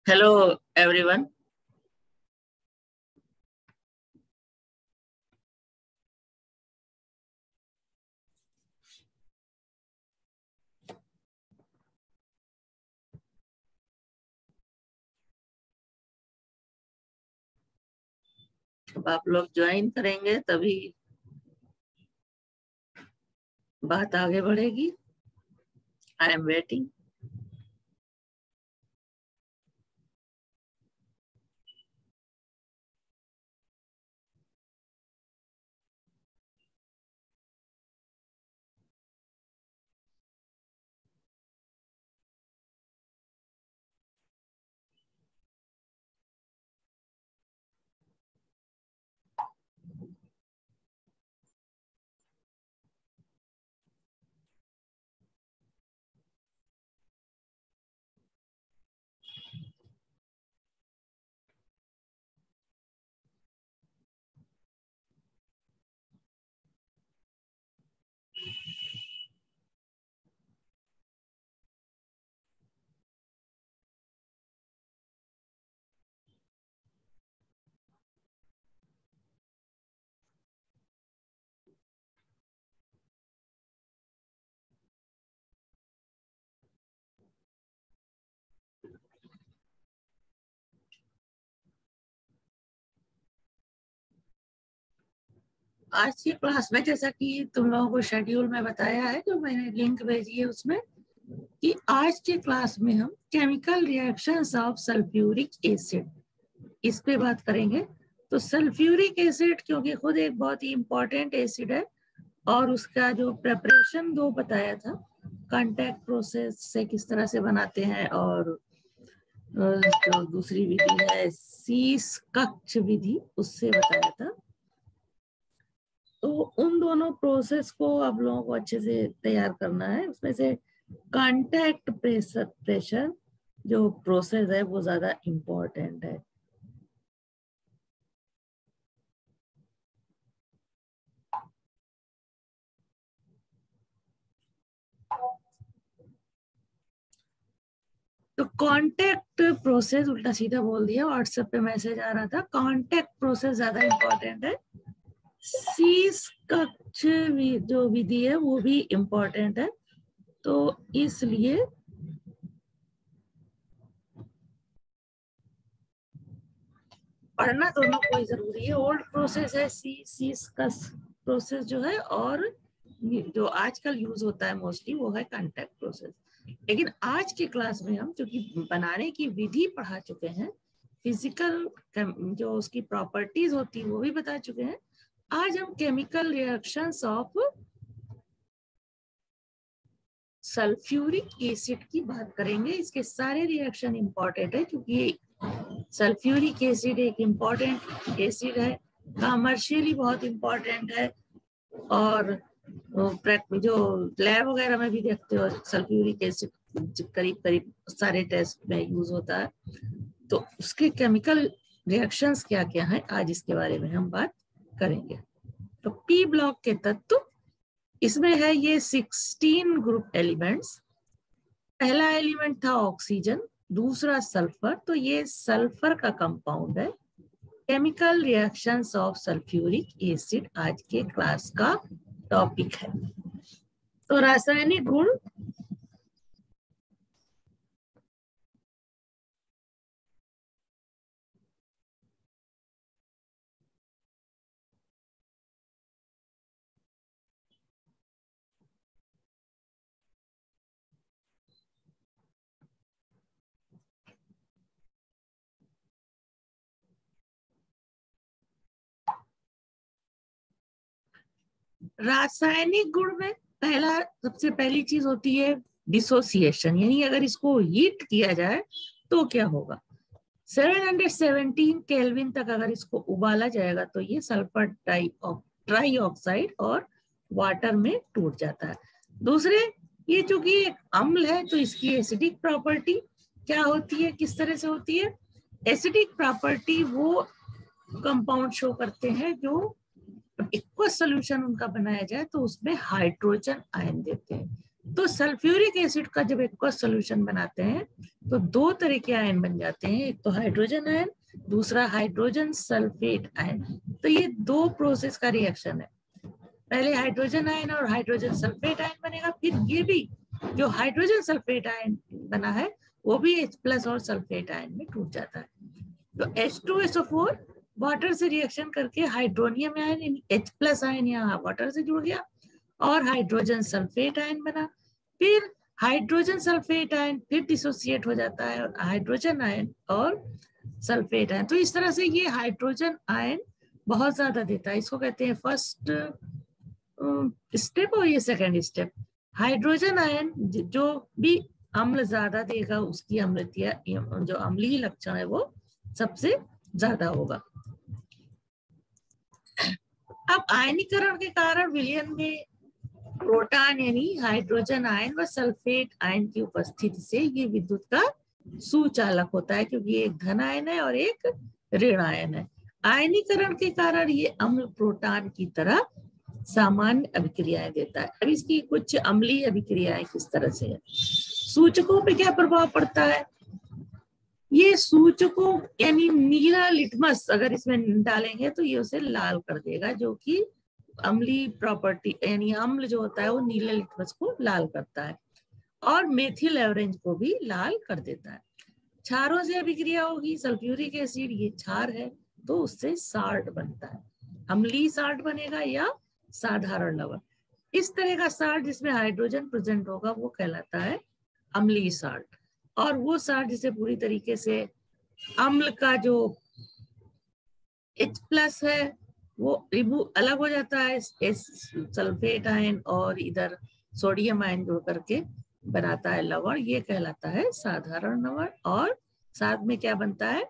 Hello, everyone. अब आप लोग ज्वाइन करेंगे तभी बात आगे बढ़ेगी। I am waiting. आज की क्लास में जैसा कि तुम लोगों को शेड्यूल में बताया है, जो मैंने लिंक भेजी है उसमें, कि आज की क्लास में हम chemical reactions of sulphuric acid इस पे बात करेंगे। तो सल्फ्यूरिक एसिड क्योंकि खुद एक बहुत ही इंपॉर्टेंट एसिड है और उसका जो प्रेपरेशन दो बताया था, कांटेक्ट प्रोसेस से किस तरह से बनाते हैं, और जो दूसरी विधि है शीश कक्ष विधि, उससे बताया था। तो उन दोनों प्रोसेस को आप लोगों को अच्छे से तैयार करना है। उसमें से कांटेक्ट प्रेशर जो प्रोसेस है वो ज्यादा इम्पोर्टेंट है। तो कांटेक्ट प्रोसेस, उल्टा सीधा बोल दिया, व्हाट्सएप पे मैसेज आ रहा था। कांटेक्ट प्रोसेस ज्यादा इम्पोर्टेंट है। शीश कक्ष जो विधि है वो भी इम्पोर्टेंट है। तो इसलिए पढ़ना दोनों को ही जरूरी है। ओल्ड प्रोसेस है शीश का प्रोसेस जो है, और जो आजकल यूज होता है मोस्टली वो है कांटेक्ट प्रोसेस। लेकिन आज की क्लास में हम क्योंकि बनाने की विधि पढ़ा चुके हैं, फिजिकल जो उसकी प्रॉपर्टीज होती है वो भी बता चुके हैं, आज हम chemical reactions of sulphuric acid की बात करेंगे। इसके सारे रिएक्शन इंपॉर्टेंट है क्योंकि सल्फ्यूरिक एसिड एक इम्पॉर्टेंट एसिड है, कमर्शियली बहुत इम्पॉर्टेंट है, और जो लैब वगैरह में भी देखते हो सल्फ्यूरिक एसिड करीब करीब सारे टेस्ट में यूज होता है। तो उसके केमिकल रिएक्शंस क्या क्या है, आज इसके बारे में हम बात करेंगे। तो पी ब्लॉक के तत्व, इसमें है ये 16 ग्रुप एलिमेंट्स। पहला एलिमेंट था ऑक्सीजन, दूसरा सल्फर, तो ये सल्फर का कंपाउंड है। Chemical reactions of sulphuric acid आज के क्लास का टॉपिक है। तो रासायनिक गुण, रासायनिक गुण में पहला सबसे पहली चीज होती है डिसोसिएशन, यानी अगर इसको हीट किया जाए तो क्या होगा। 717 केल्विन तक अगर इसको उबाला जाएगा तो ये सल्फर ट्राई ऑक्साइड और वाटर में टूट जाता है। दूसरे, ये चूंकि एक अम्ल है तो इसकी एसिडिक प्रॉपर्टी क्या होती है, किस तरह से होती है। एसिडिक प्रॉपर्टी वो कंपाउंड शो करते हैं जो एक्वस सोल्यूशन उनका बनाया जाए तो उसमें हाइड्रोजन आयन देते हैं। तो सल्फ्यूरिक एसिड का जब एक्वस सॉल्यूशन बनाते हैं तो दो तरह के आयन बन जाते हैं, एक तो हाइड्रोजन आयन, दूसरा हाइड्रोजन सल्फेट आयन। तो ये दो प्रोसेस का रिएक्शन है, पहले हाइड्रोजन आयन और हाइड्रोजन सल्फेट आयन बनेगा, फिर ये भी जो हाइड्रोजन सल्फेट आयन बना है वो भी H+ और सल्फेट आयन में टूट जाता है। तो H2SO4 वाटर से रिएक्शन करके हाइड्रोनियम आयन H+ आयन यहाँ वाटर से जुड़ गया और हाइड्रोजन सल्फेट आयन बना। फिर हाइड्रोजन सल्फेट आयन फिर डिसोसिएट हो जाता है और हाइड्रोजन आयन और सल्फेट आयन। तो इस तरह से ये हाइड्रोजन आयन बहुत ज्यादा देता है, इसको कहते हैं फर्स्ट स्टेप और ये सेकंड स्टेप। हाइड्रोजन आयन जो भी अम्ल ज्यादा देगा उसकी अम्लता, जो अम्लीय लक्षण है वो सबसे ज्यादा होगा। अब आयनीकरण के कारण विलयन में प्रोटॉन यानी हाइड्रोजन आयन व सल्फेट आयन की उपस्थिति से ये विद्युत का सुचालक होता है, क्योंकि एक धन आयन है और एक ऋण आयन है। आयनीकरण के कारण ये अम्ल प्रोटॉन की तरह सामान्य अभिक्रियाएं देता है। अब इसकी कुछ अम्लीय अभिक्रियाएं किस तरह से है, सूचकों पे क्या प्रभाव पड़ता है। ये सूचकों यानी नीला लिटमस अगर इसमें डालेंगे तो ये उसे लाल कर देगा, जो कि अम्लीय प्रॉपर्टी यानी अम्ल जो होता है वो नीले लिटमस को लाल करता है और मेथिल ऑरेंज को भी लाल कर देता है। क्षारों से अभिक्रिया होगी, सल्फ्यूरिक एसिड ये क्षार है तो उससे साल्ट बनता है, अम्लीय साल्ट बनेगा या साधारण लवण। इस तरह का साल्ट जिसमें हाइड्रोजन प्रेजेंट होगा वो कहलाता है अम्लीय साल्ट, और वो साल्ट जिसे पूरी तरीके से अम्ल का जो H+ है वो रिमूव अलग हो जाता है, सल्फेट आयन और इधर सोडियम आयन जोड़ करके बनाता है लवण, ये कहलाता है साधारण लवण। और साथ में क्या बनता है,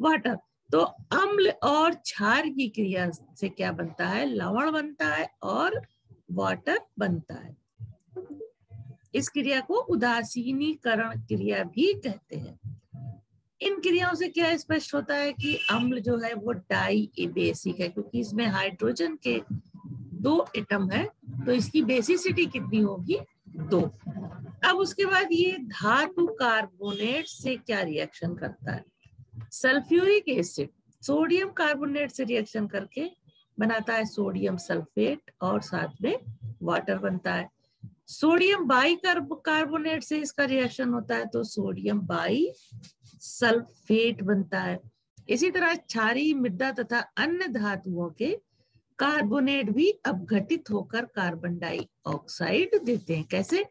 वाटर। तो अम्ल और क्षार की क्रिया से क्या बनता है, लवण बनता है और वाटर बनता है। इस क्रिया को उदासीनीकरण क्रिया भी कहते हैं। इन क्रियाओं से क्या स्पष्ट होता है कि अम्ल जो है वो डाई बेसिक है, क्योंकि इसमें हाइड्रोजन के 2 एटम है तो इसकी बेसिसिटी कितनी होगी, 2। अब उसके बाद ये धातु कार्बोनेट से क्या रिएक्शन करता है, सल्फ्यूरिक एसिड सोडियम कार्बोनेट से रिएक्शन करके बनाता है सोडियम सल्फेट और साथ में वाटर बनता है। सोडियम बाई कार्बोनेट से इसका रिएक्शन होता है तो सोडियम बाई सल्फेट बनता है। इसी तरह क्षारीय मृदा तथा अन्य धातुओं के कार्बोनेट भी अपघटित होकर कार्बन डाइऑक्साइड देते हैं। कैसे,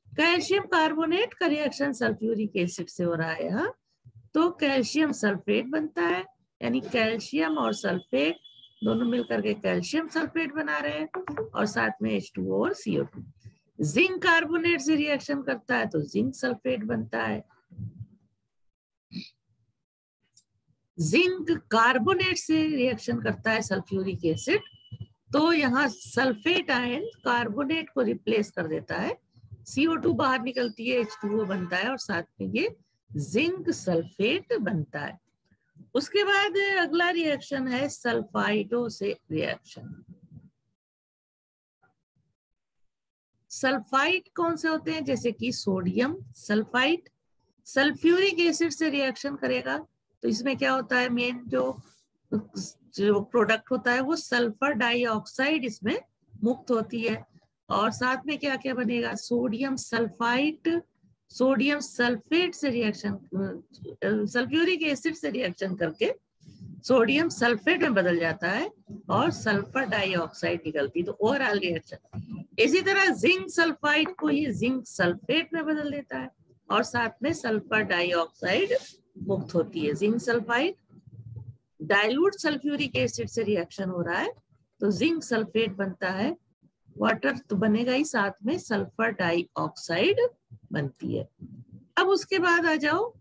कैल्शियम कार्बोनेट का रिएक्शन सल्फ्यूरिक एसिड से हो रहा है यहाँ, तो कैल्शियम सल्फेट बनता है, यानी कैल्शियम और सल्फेट दोनों मिलकर के कैल्शियम सल्फेट बना रहे हैं और साथ में H2O और CO2। जिंक कार्बोनेट से रिएक्शन करता है तो जिंक सल्फेट बनता है। जिंक कार्बोनेट से रिएक्शन करता है सल्फ्यूरिक एसिड, तो यहाँ सल्फेट आयन कार्बोनेट को रिप्लेस कर देता है, CO2 बाहर निकलती है, H2O बनता है और साथ में ये जिंक सल्फेट बनता है। उसके बाद अगला रिएक्शन है सल्फाइडो से रिएक्शन। सल्फाइड कौन से होते हैं, जैसे कि सोडियम सल्फाइड सल्फ्यूरिक एसिड से रिएक्शन करेगा तो इसमें क्या होता है, मेन जो प्रोडक्ट होता है वो सल्फर डाइऑक्साइड इसमें मुक्त होती है और साथ में क्या क्या बनेगा, सोडियम सल्फाइड सोडियम सल्फेट से रिएक्शन सल्फ्यूरिक एसिड से रिएक्शन करके सोडियम सल्फेट में बदल जाता है और सल्फर डाइऑक्साइड निकलती, तो ओवरऑल रिएक्शन। इसी तरह जिंक सल्फाइड को ये जिंक सल्फेट में बदल देता है और साथ में सल्फर डाइऑक्साइड मुक्त होती है। Zinc sulphide dilute sulphuric acid से रिएक्शन हो रहा है तो जिंक सल्फेट बनता है, वाटर तो बनेगा ही, साथ में सल्फर डाइऑक्साइड बनती है। अब उसके बाद आ जाओ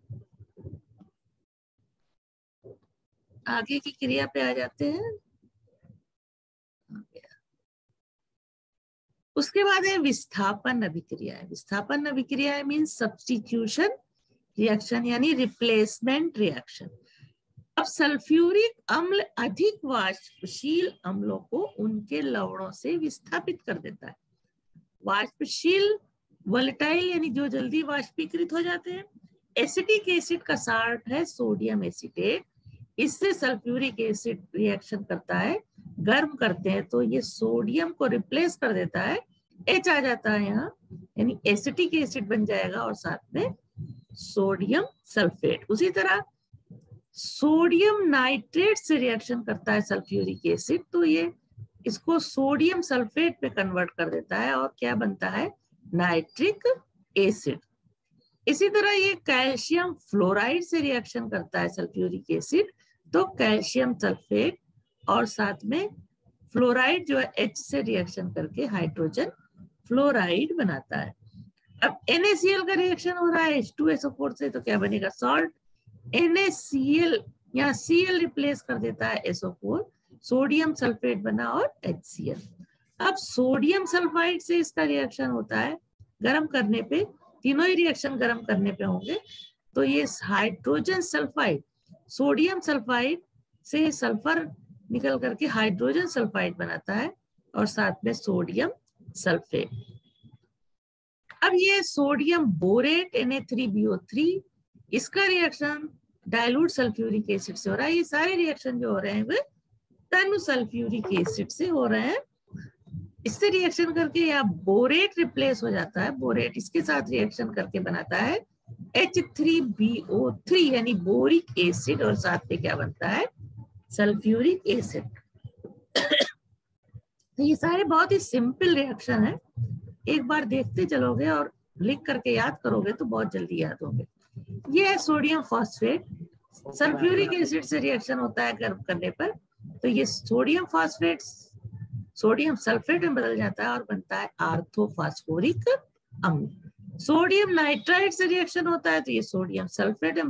आगे की क्रिया पे आ जाते हैं। उसके बाद है विस्थापन अभिक्रिया। विस्थापन अभिक्रिया मीन्स सब्स्टिट्यूशन रिएक्शन यानी रिप्लेसमेंट रिएक्शन। अब सल्फ्यूरिक अम्ल अधिक वाष्पशील अम्लों को उनके लवणों से विस्थापित कर देता है। वाष्पशील वोलेटाइल यानी जो जल्दी वाष्पीकृत हो जाते हैं। एसिटिक एसिड का साल्ट है सोडियम एसीटेट, इससे सल्फ्यूरिक एसिड रिएक्शन करता है, गर्म करते हैं तो ये सोडियम को रिप्लेस कर देता है, H आ जाता है यहाँ, यानी एसिटिक एसिड बन जाएगा और साथ में सोडियम सल्फेट। उसी तरह सोडियम नाइट्रेट से रिएक्शन करता है सल्फ्यूरिक एसिड, तो ये इसको सोडियम सल्फेट में कन्वर्ट कर देता है और क्या बनता है, नाइट्रिक एसिड। इसी तरह ये कैल्शियम फ्लोराइड से रिएक्शन करता है सल्फ्यूरिक एसिड, तो कैल्शियम सल्फेट और साथ में फ्लोराइड जो है H से रिएक्शन करके हाइड्रोजन फ्लोराइड बनाता है। अब NaCl का रिएक्शन हो रहा है H2SO4 से, तो क्या बनेगा, सॉल्ट। NaCl यहाँ Cl रिप्लेस कर देता है SO4, सोडियम सल्फेट बना और HCl। अब सोडियम सल्फाइड से इसका रिएक्शन होता है गर्म करने पे, तीनों ही रिएक्शन गर्म करने पे होंगे, तो ये हाइड्रोजन सल्फाइड, सोडियम सल्फाइड से सल्फर निकल करके हाइड्रोजन सल्फाइड बनाता है और साथ में सोडियम सल्फेट। अब ये सोडियम बोरेट Na3BO3, इसका रिएक्शन डाइल्यूट सल्फ्यूरिक एसिड से हो रहा है। ये सारे रिएक्शन जो हो रहे हैं वे तनु सल्फ्यूरिक एसिड से हो रहे हैं। इससे रिएक्शन करके यहाँ बोरेट रिप्लेस हो जाता है, बोरेट इसके साथ रिएक्शन करके बनाता है H3BO3 यानी बोरिक एसिड और साथ में क्या बनता है, सल्फ्यूरिक एसिड। तो ये सारे बहुत ही सिंपल रिएक्शन है, एक बार देखते चलोगे और लिख करके याद करोगे तो बहुत जल्दी याद होंगे। ये है सोडियम फॉस्फेट, सल्फ्यूरिक एसिड से रिएक्शन होता है गर्म करने पर, तो ये सोडियम फॉस्फेट सोडियम सल्फेट में बदल जाता है और बनता है आर्थोफॉस्फोरिक अम्ल। सोडियम नाइट्राइड से रिएक्शन होता है तो ये सोडियम सल्फेट में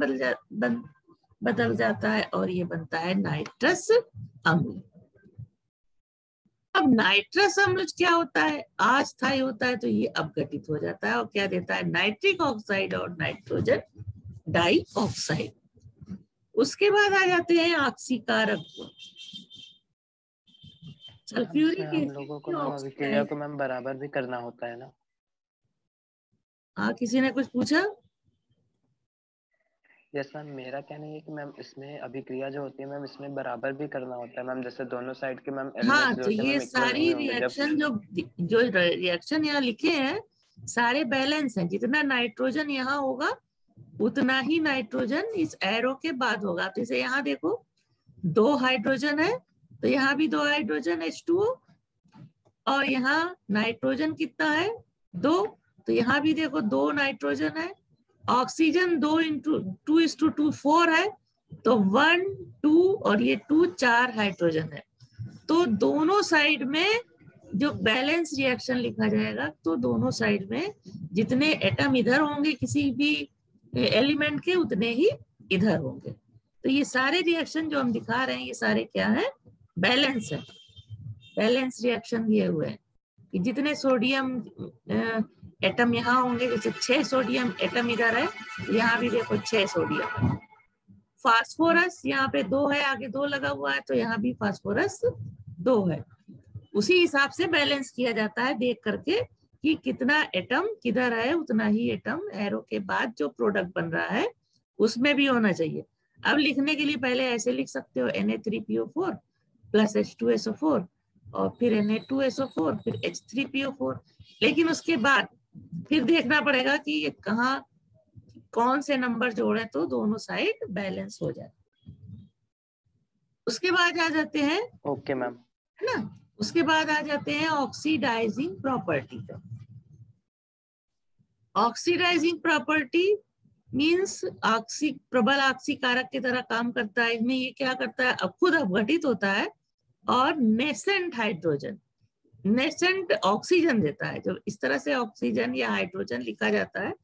बदल जाता है और ये बनता है नाइट्रस अम्ल। अब नाइट्रस अम्ल क्या होता है, अस्थायी होता है, तो ये अपघटित हो जाता है और क्या देता है, नाइट्रिक ऑक्साइड और नाइट्रोजन डाइऑक्साइड। उसके बाद आ जाते हैं ऑक्सीकारक गुण। सल्फ्यूरिक हम लोगों को मैम अभिक्रिया को मैम बराबर भी करना होता है ना। हाँ, किसी ने कुछ पूछा? यस मैम, मेरा कहना है कि मैम इसमें अभिक्रिया जो होती है मैम इसमें बराबर भी करना होता है मैम, जैसे दोनों साइड के मैम हाँ, जो तो ये सारी रिएक्शन जो रिएक्शन यहाँ लिखे हैं सारे बैलेंस हैं, जितना नाइट्रोजन यहाँ होगा उतना ही नाइट्रोजन इस एरो के बाद होगा। तो इसे यहाँ देखो 2 हाइड्रोजन है तो यहाँ भी 2 हाइड्रोजन H2O, और यहाँ नाइट्रोजन कितना है 2, तो यहाँ भी देखो 2 नाइट्रोजन है। ऑक्सीजन 2:2 4 है, तो 1 2 और ये 2 4 हाइड्रोजन है। तो दोनों साइड में जो बैलेंस रिएक्शन लिखा जाएगा, तो दोनों साइड में जितने एटम इधर होंगे किसी भी एलिमेंट के उतने ही इधर होंगे। तो ये सारे रिएक्शन जो हम दिखा रहे हैं ये सारे क्या है, बैलेंस है, बैलेंस रिएक्शन दिए हुए हैं कि जितने सोडियम एटम यहाँ होंगे, जैसे 6 सोडियम एटम इधर है, यहाँ भी देखो 6 सोडियम। फास्फोरस यहाँ पे 2 है, आगे 2 लगा हुआ है, तो यहाँ भी फास्फोरस 2 है। उसी हिसाब से बैलेंस किया जाता है देख करके कि कितना एटम किधर है, उतना ही एटम एरो के बाद जो प्रोडक्ट बन रहा है उसमें भी होना चाहिए। अब लिखने के लिए पहले ऐसे लिख सकते हो Na3PO4 प्लस H2SO4 और फिर Na2SO4 फिर H3PO4, लेकिन उसके बाद फिर देखना पड़ेगा कि ये कहाँ कौन से नंबर जोड़े तो दोनों साइड बैलेंस हो जाए। उसके बाद आ जाते हैं, ओके मैम, है ना, उसके बाद आ जाते हैं ऑक्सीडाइजिंग प्रॉपर्टी का। ऑक्सीडाइजिंग प्रॉपर्टी मींस प्रबल ऑक्सीकारक की तरह काम करता है। इसमें ये क्या करता है, अब खुद अपघटित होता है और नेसेंट हाइड्रोजन, नेसेंट ऑक्सीजन देता है। जब इस तरह से ऑक्सीजन या हाइड्रोजन लिखा जाता है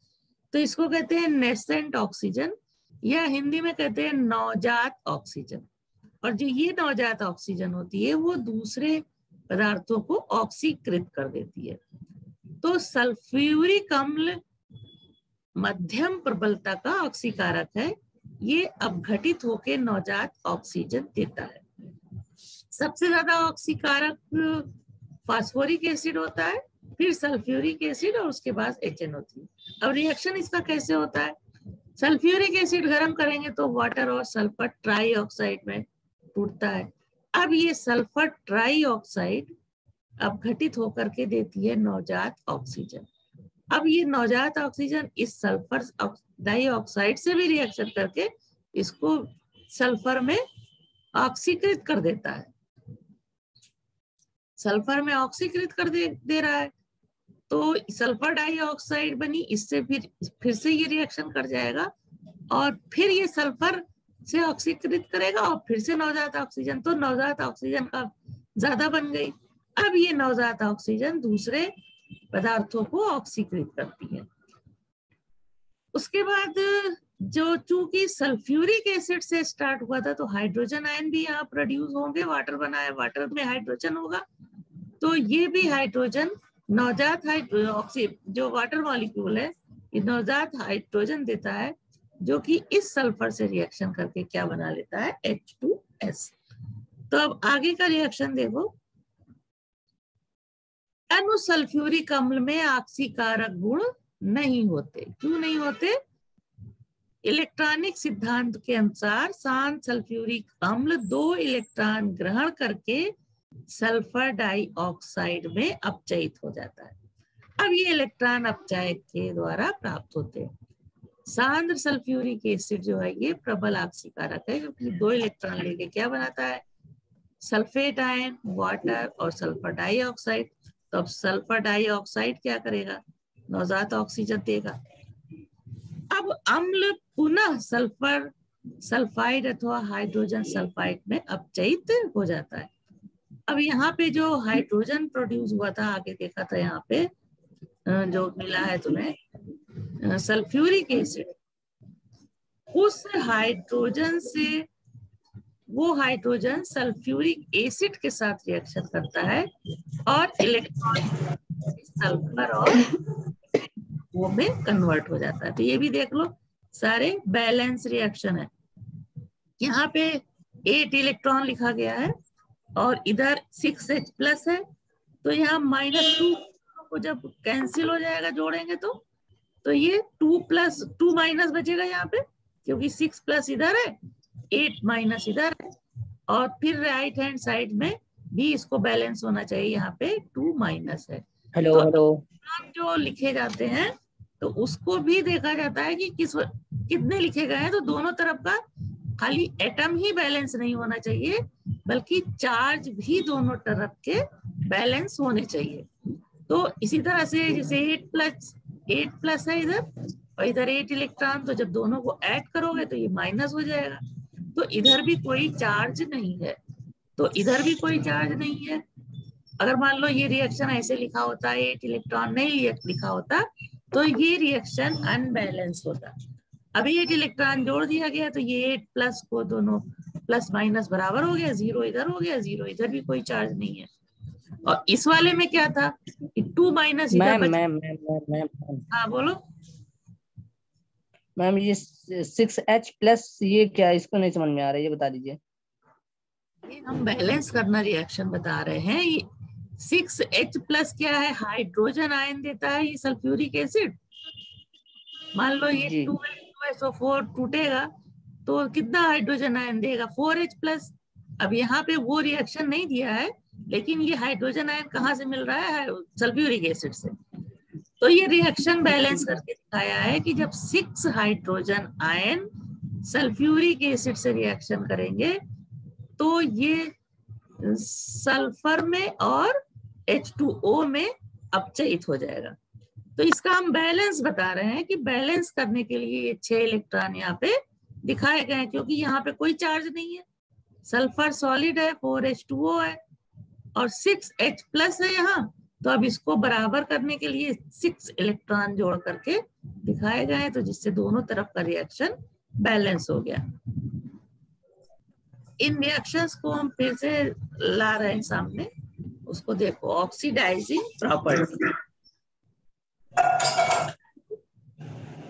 तो इसको कहते हैं नेसेंट ऑक्सीजन, या हिंदी में कहते हैं नवजात ऑक्सीजन। और जो ये नवजात ऑक्सीजन होती है वो दूसरे पदार्थों को ऑक्सीकृत कर देती है। तो सल्फ्यूरिक अम्ल मध्यम प्रबलता का ऑक्सीकारक है, ये अपघटित होकर नवजात ऑक्सीजन देता है। सबसे ज्यादा ऑक्सीकारक फास्फोरिक एसिड होता है, फिर सल्फ्यूरिक एसिड और उसके बाद HNO3। अब रिएक्शन इसका कैसे होता है? सल्फ्यूरिक एसिड गर्म करेंगे तो वाटर और सल्फर ट्राई ऑक्साइड में टूटता है। अब ये सल्फर ट्राई ऑक्साइड अब घटित होकर के देती है नवजात ऑक्सीजन। अब ये नवजात ऑक्सीजन इस सल्फर डाइऑक्साइड से भी रिएक्शन करके इसको सल्फर में ऑक्सीकृत कर देता है, सल्फर में ऑक्सीकृत कर दे रहा है। तो सल्फर डाइऑक्साइड बनी, इससे फिर से ये रिएक्शन कर जाएगा और फिर ये सल्फर से ऑक्सीकृत करेगा और फिर से नवजात ऑक्सीजन, तो नवजात ऑक्सीजन का ज्यादा बन गई। अब ये नवजात ऑक्सीजन दूसरे पदार्थों को ऑक्सीकृत करती है। उसके बाद जो चूंकि सल्फ्यूरिक एसिड से स्टार्ट हुआ था तो हाइड्रोजन आयन भी यहाँ प्रोड्यूस होंगे, वाटर बना है, वाटर में हाइड्रोजन होगा, तो ये भी हाइड्रोजन नवजात जो वाटर मॉलिक्यूल है ये नवजात हाइड्रोजन देता है, जो कि इस सल्फर से रिएक्शन करके क्या बना लेता है, H2S। तो अब आगे का रिएक्शन देखो। अनुसल्फ्यूरिक अम्ल में ऑक्सीकारक गुण नहीं होते। क्यों नहीं होते? इलेक्ट्रॉनिक सिद्धांत के अनुसार शांत सल्फ्यूरिक अम्ल 2 इलेक्ट्रॉन ग्रहण करके सल्फर डाइऑक्साइड में अपचयित हो जाता है। अब ये इलेक्ट्रॉन अपचयन के द्वारा प्राप्त होते हैं। सांद्र सल्फ्यूरिक एसिड जो है ये प्रबल ऑक्सीकारक है, क्योंकि 2 इलेक्ट्रॉन लेके क्या बनाता है, सल्फेट आयन, वाटर और सल्फर डाइऑक्साइड। तो अब सल्फर डाइऑक्साइड क्या करेगा, नवजात ऑक्सीजन देगा। अब अम्ल पुनः सल्फर सल्फाइड अथवा हाइड्रोजन सल्फाइड में अपचयित हो जाता है। अब यहाँ पे जो हाइड्रोजन प्रोड्यूस हुआ था, आगे देखा था यहाँ पे जो मिला है तुम्हें सल्फ्यूरिक एसिड, उस हाइड्रोजन से वो हाइड्रोजन सल्फ्यूरिक एसिड के साथ रिएक्शन करता है और इलेक्ट्रॉन सल्फर और वो में कन्वर्ट हो जाता है। तो ये भी देख लो, सारे बैलेंस रिएक्शन है। यहाँ पे 8 इलेक्ट्रॉन लिखा गया है और इधर 6H प्लस है, तो यहाँ -2 को जब कैंसिल हो जाएगा जोड़ेंगे तो ये 2 प्लस 2 माइनस बचेगा यहाँ पे, क्योंकि 6 प्लस इधर है, 8 माइनस इधर है, और फिर राइट हैंड साइड में भी इसको बैलेंस होना चाहिए, यहाँ पे 2 माइनस है। हेलो हेलो जो लिखे जाते हैं तो उसको भी देखा जाता है कि कितने लिखे गए हैं, तो दोनों तरफ का खाली एटम ही बैलेंस नहीं होना चाहिए, बल्कि चार्ज भी दोनों तरफ के बैलेंस होने चाहिए। तो इसी तरह से जैसे 8 प्लस है इधर और इधर 8 इलेक्ट्रॉन, तो जब दोनों को ऐड करोगे तो ये माइनस हो जाएगा। तो इधर भी कोई चार्ज नहीं है, तो इधर भी कोई चार्ज नहीं है। अगर मान लो ये रिएक्शन ऐसे लिखा होता, 8 इलेक्ट्रॉन नहीं लिखा होता, तो ये रिएक्शन अनबैलेंस होता। अभी 8 इलेक्ट्रॉन जोड़ दिया गया तो ये 8 प्लस को दोनों प्लस माइनस बराबर हो गया, 0 इधर हो गया, 0 इधर भी कोई चार्ज नहीं है। और इस वाले में क्या था, 2 माइनस इधर मैम हाँ बोलो मैम, ये 6H प्लस ये क्या, इसको नहीं समझ में आ रहा है, ये बता दीजिए। ये हम बैलेंस करना रिएक्शन बता रहे हैं। ये 6H प्लस क्या है, हाइड्रोजन आयन देता है ये सल्फ्यूरिक एसिड। मान लो ये 2H2SO4 टूटेगा तो कितना हाइड्रोजन आयन देगा, 4H प्लस। अब यहाँ पे वो रिएक्शन नहीं दिया है, लेकिन ये हाइड्रोजन आयन कहाँ से मिल रहा है, सल्फ्यूरिक एसिड से। तो ये रिएक्शन बैलेंस करके दिखाया है कि जब 6 हाइड्रोजन आयन सल्फ्यूरिक एसिड से रिएक्शन करेंगे तो ये सल्फर में और H2O में अपचयित हो जाएगा। तो इसका हम बैलेंस बता रहे हैं कि बैलेंस करने के लिए ये 6 इलेक्ट्रॉन यहाँ पे दिखाए गए हैं, क्योंकि यहाँ पे कोई चार्ज नहीं है, सल्फर सॉलिड है, 4H2O है और 6H प्लस है यहाँ। तो अब इसको बराबर करने के लिए 6 इलेक्ट्रॉन जोड़ करके दिखाए गए हैं, तो जिससे दोनों तरफ का रिएक्शन बैलेंस हो गया। इन रिएक्शंस को हम फिर से ला रहे हैं सामने, उसको देखो। ऑक्सीडाइजिंग प्रॉपर्टी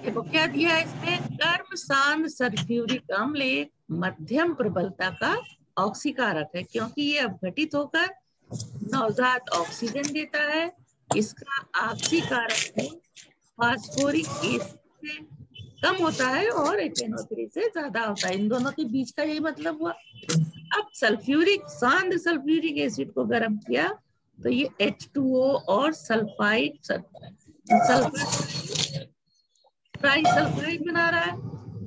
देखो क्या दिया है इसमें, गर्म सांद्र सल्फ्यूरिक अम्ल एक मध्यम प्रबलता का ऑक्सीकारक है, क्योंकि ये अपघटित होकर नवजात ऑक्सीजन देता है इसका आपसी कारक गुण फास्फोरिक एसिड से कम होता है और HNO3 से ज्यादा होता है। इन दोनों के बीच का यही मतलब हुआ। अब सांद्र सल्फ्यूरिक एसिड को गर्म किया तो ये H2O और सल्फाइड ट्राइसल्फाइड बना रहा है।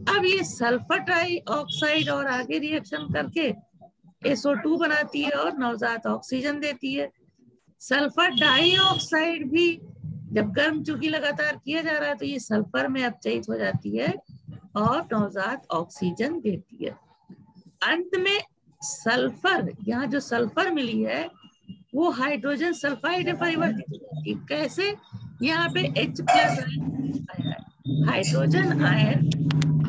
अब ये सल्फर ट्राइऑक्साइड और आगे रिएक्शन करके SO2 बनाती है और नवजात ऑक्सीजन देती है। सल्फर डाइऑक्साइड भी जब गर्म चूंकि लगातार किया जा रहा है तो ये सल्फर में अपचयित हो जाती है और नवजात ऑक्सीजन देती है। अंत में सल्फर, यहाँ जो सल्फर मिली है वो हाइड्रोजन सल्फाइड में परिवर्तित हो जाती है। कैसे? यहाँ पे H+ आया है, हाइड्रोजन आयन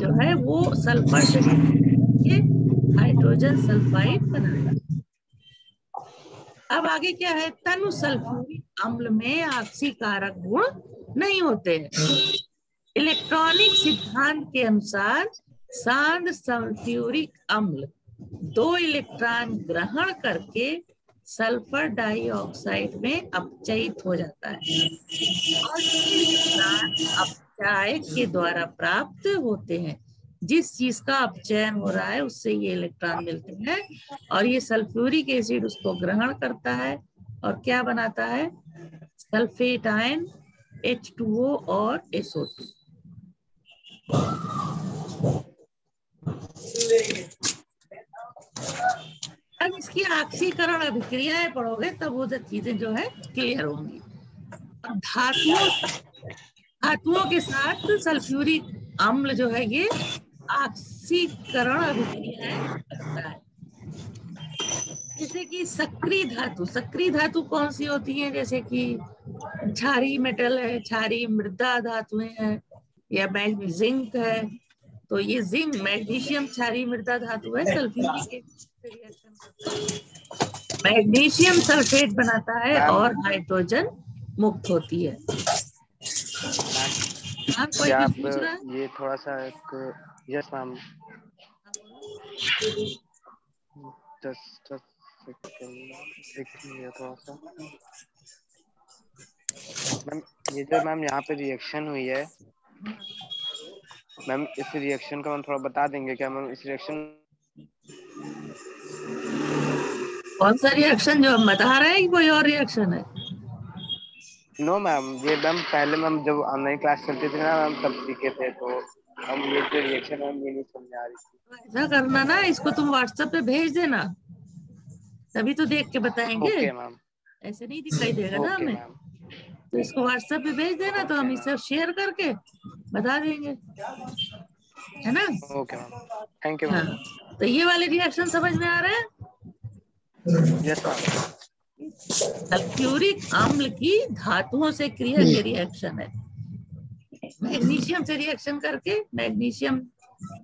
जो है वो सल्फर से हाइड्रोजन सल्फाइड बनाएगा। अब आगे क्या है? तनु सल्फ्यूरिक अम्ल में आपसी कारक गुण नहीं होते हैं। इलेक्ट्रॉनिक सिद्धांत के अनुसार सांद्र सल्फ्यूरिक अम्ल 2 इलेक्ट्रॉन ग्रहण करके सल्फर डाइऑक्साइड में अपचयित हो जाता है और इलेक्ट्रॉन अपचायक के द्वारा प्राप्त होते हैं। जिस चीज का अपचयन हो रहा है उससे ये इलेक्ट्रॉन मिलते हैं और ये सल्फ्यूरिक एसिड उसको ग्रहण करता है और क्या बनाता है? सल्फेट आयन, H2O और SO2। अब इसकी ऑक्सीकरण अभिक्रियाएं पढ़ोगे तब वो चीजें जो है क्लियर होंगी। धातुओं के साथ सल्फ्यूरिक अम्ल जो है ये ऑक्सीकरण अभिक्रियाएं करता है। जैसे कि सक्रिय धातु कौन सी होती हैं? जैसे कि क्षारीय मेटल है, क्षारीय मृदा धातुएं हैं, या जिंक है। तो ये जिंक, मैग्नीशियम क्षारीय मृदा धातु है, सल्फ्यूरिक एसिड से रिएक्शन करता है, मैग्नीशियम सल्फेट बनाता है और हाइड्रोजन मुक्त होती है। कोई कुछ पूछ रहा है? ये थोड़ा सा यस मैम, थोड़ा सा मैम, ये जो मैम यहाँ पे रिएक्शन हुई है मैम, इस रिएक्शन का मैम थोड़ा बता देंगे क्या मैम? इस रिएक्शन कौन सा रिएक्शन जो हम बता रहे हैं कि कोई और रिएक्शन है? नो मैम, ये मैम पहले मैम जब ऑनलाइन क्लास चलती थी ना मैम तब सीखे थे, तो हम ये जो रिएक्शन मैम ये नहीं समझ आ रही थी। ऐसा करना ना, इसको तुम व्हाट्सएप पे भेज देना तभी तो देख के बताएंगे। ओके मैम, ऐसे नहीं दिखाई देगा ना हमें, तो इसको व्हाट्सएप पे भेज देना तो हम इसे शेयर करके बता देंगे, है ना? Okay ma'am, thank you ma'am. हाँ, तो ये वाले रिएक्शन समझ में आ रहे हैं? Yes ma'am. सल्फ्यूरिक अम्ल की धातुओं से क्रिया के रिएक्शन है। मैग्नीशियम से रिएक्शन करके मैग्नीशियम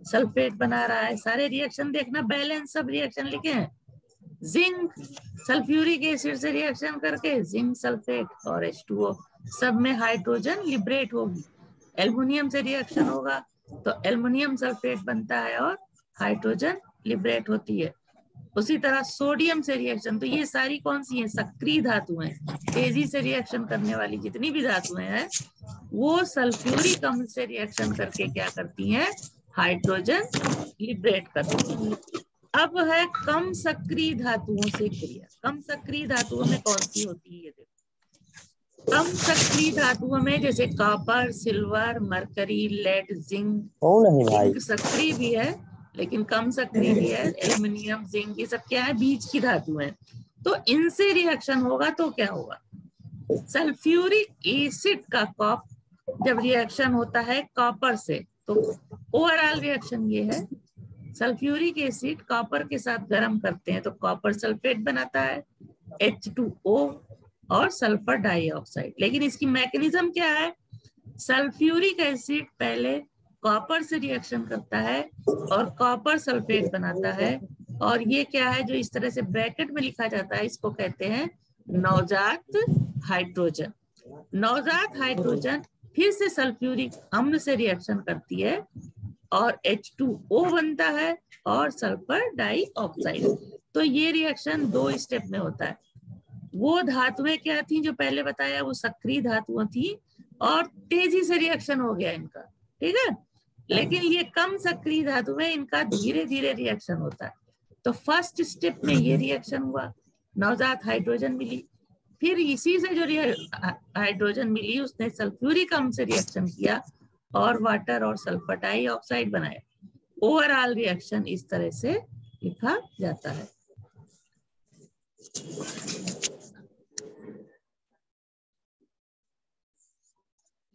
सल्फेट बना रहा है। सारे रिएक्शन देखना, बैलेंस सब रिएक्शन लिखे हैं। जिंक सल्फ्यूरिक एसिड से रिएक्शन करके जिंक सल्फेट और H2O, सब में हाइड्रोजन लिबरेट होगी। एल्युमिनियम से रिएक्शन होगा तो एल्युमिनियम सल्फेट बनता है और हाइड्रोजन लिबरेट होती है। उसी तरह सोडियम से रिएक्शन, तो ये सारी कौन सी हैं? सक्रिय धातुएं, तेजी से रिएक्शन करने वाली जितनी भी धातुएं हैं वो सल्फ्यूरिक अम्ल से रिएक्शन करके क्या करती हैं? हाइड्रोजन लिबरेट करती हैं। अब है कम सक्रिय धातुओं से क्रिया। कम सक्रिय धातुओं में कौन सी होती है? ये देखो, कम सक्रिय धातुओं में जैसे copper, silver, mercury, lead, zinc सक्रिय भी है लेकिन कम सक्रिय भी है। एल्युमिनियम, जिंक, ये सब क्या है? बीच की धातु है। तो इनसे रिएक्शन होगा तो क्या होगा? सल्फ्यूरिक एसिड का जब रिएक्शन होता है कॉपर से तो ओवरऑल रिएक्शन ये है, सल्फ्यूरिक एसिड कॉपर के साथ गर्म करते हैं तो कॉपर सल्फेट बनाता है, H2O और सल्फर डाइऑक्साइड। लेकिन इसकी मैकेनिज्म क्या है? सल्फ्यूरिक एसिड पहले कॉपर से रिएक्शन करता है और कॉपर सल्फेट बनाता है, और ये क्या है जो इस तरह से ब्रैकेट में लिखा जाता है, इसको कहते हैं नवजात हाइड्रोजन। नवजात हाइड्रोजन फिर से सल्फ्यूरिक अम्ल से रिएक्शन करती है और H2O बनता है और सल्फर डाइऑक्साइड। तो ये रिएक्शन 2 स्टेप में होता है। वो धातुएं क्या थी जो पहले बताया, वो सक्रिय धातुएं थी और तेजी से रिएक्शन हो गया इनका, ठीक है। लेकिन ये कम सक्रिय धातु में इनका धीरे धीरे रिएक्शन होता है। तो फर्स्ट स्टेप में ये रिएक्शन हुआ, नवजात हाइड्रोजन मिली, फिर इसी से जो हाइड्रोजन मिली उसने सल्फ्यूरिक अम्ल से रिएक्शन किया और वाटर और सल्फर डाइऑक्साइड बनाया। ओवरऑल रिएक्शन इस तरह से लिखा जाता है।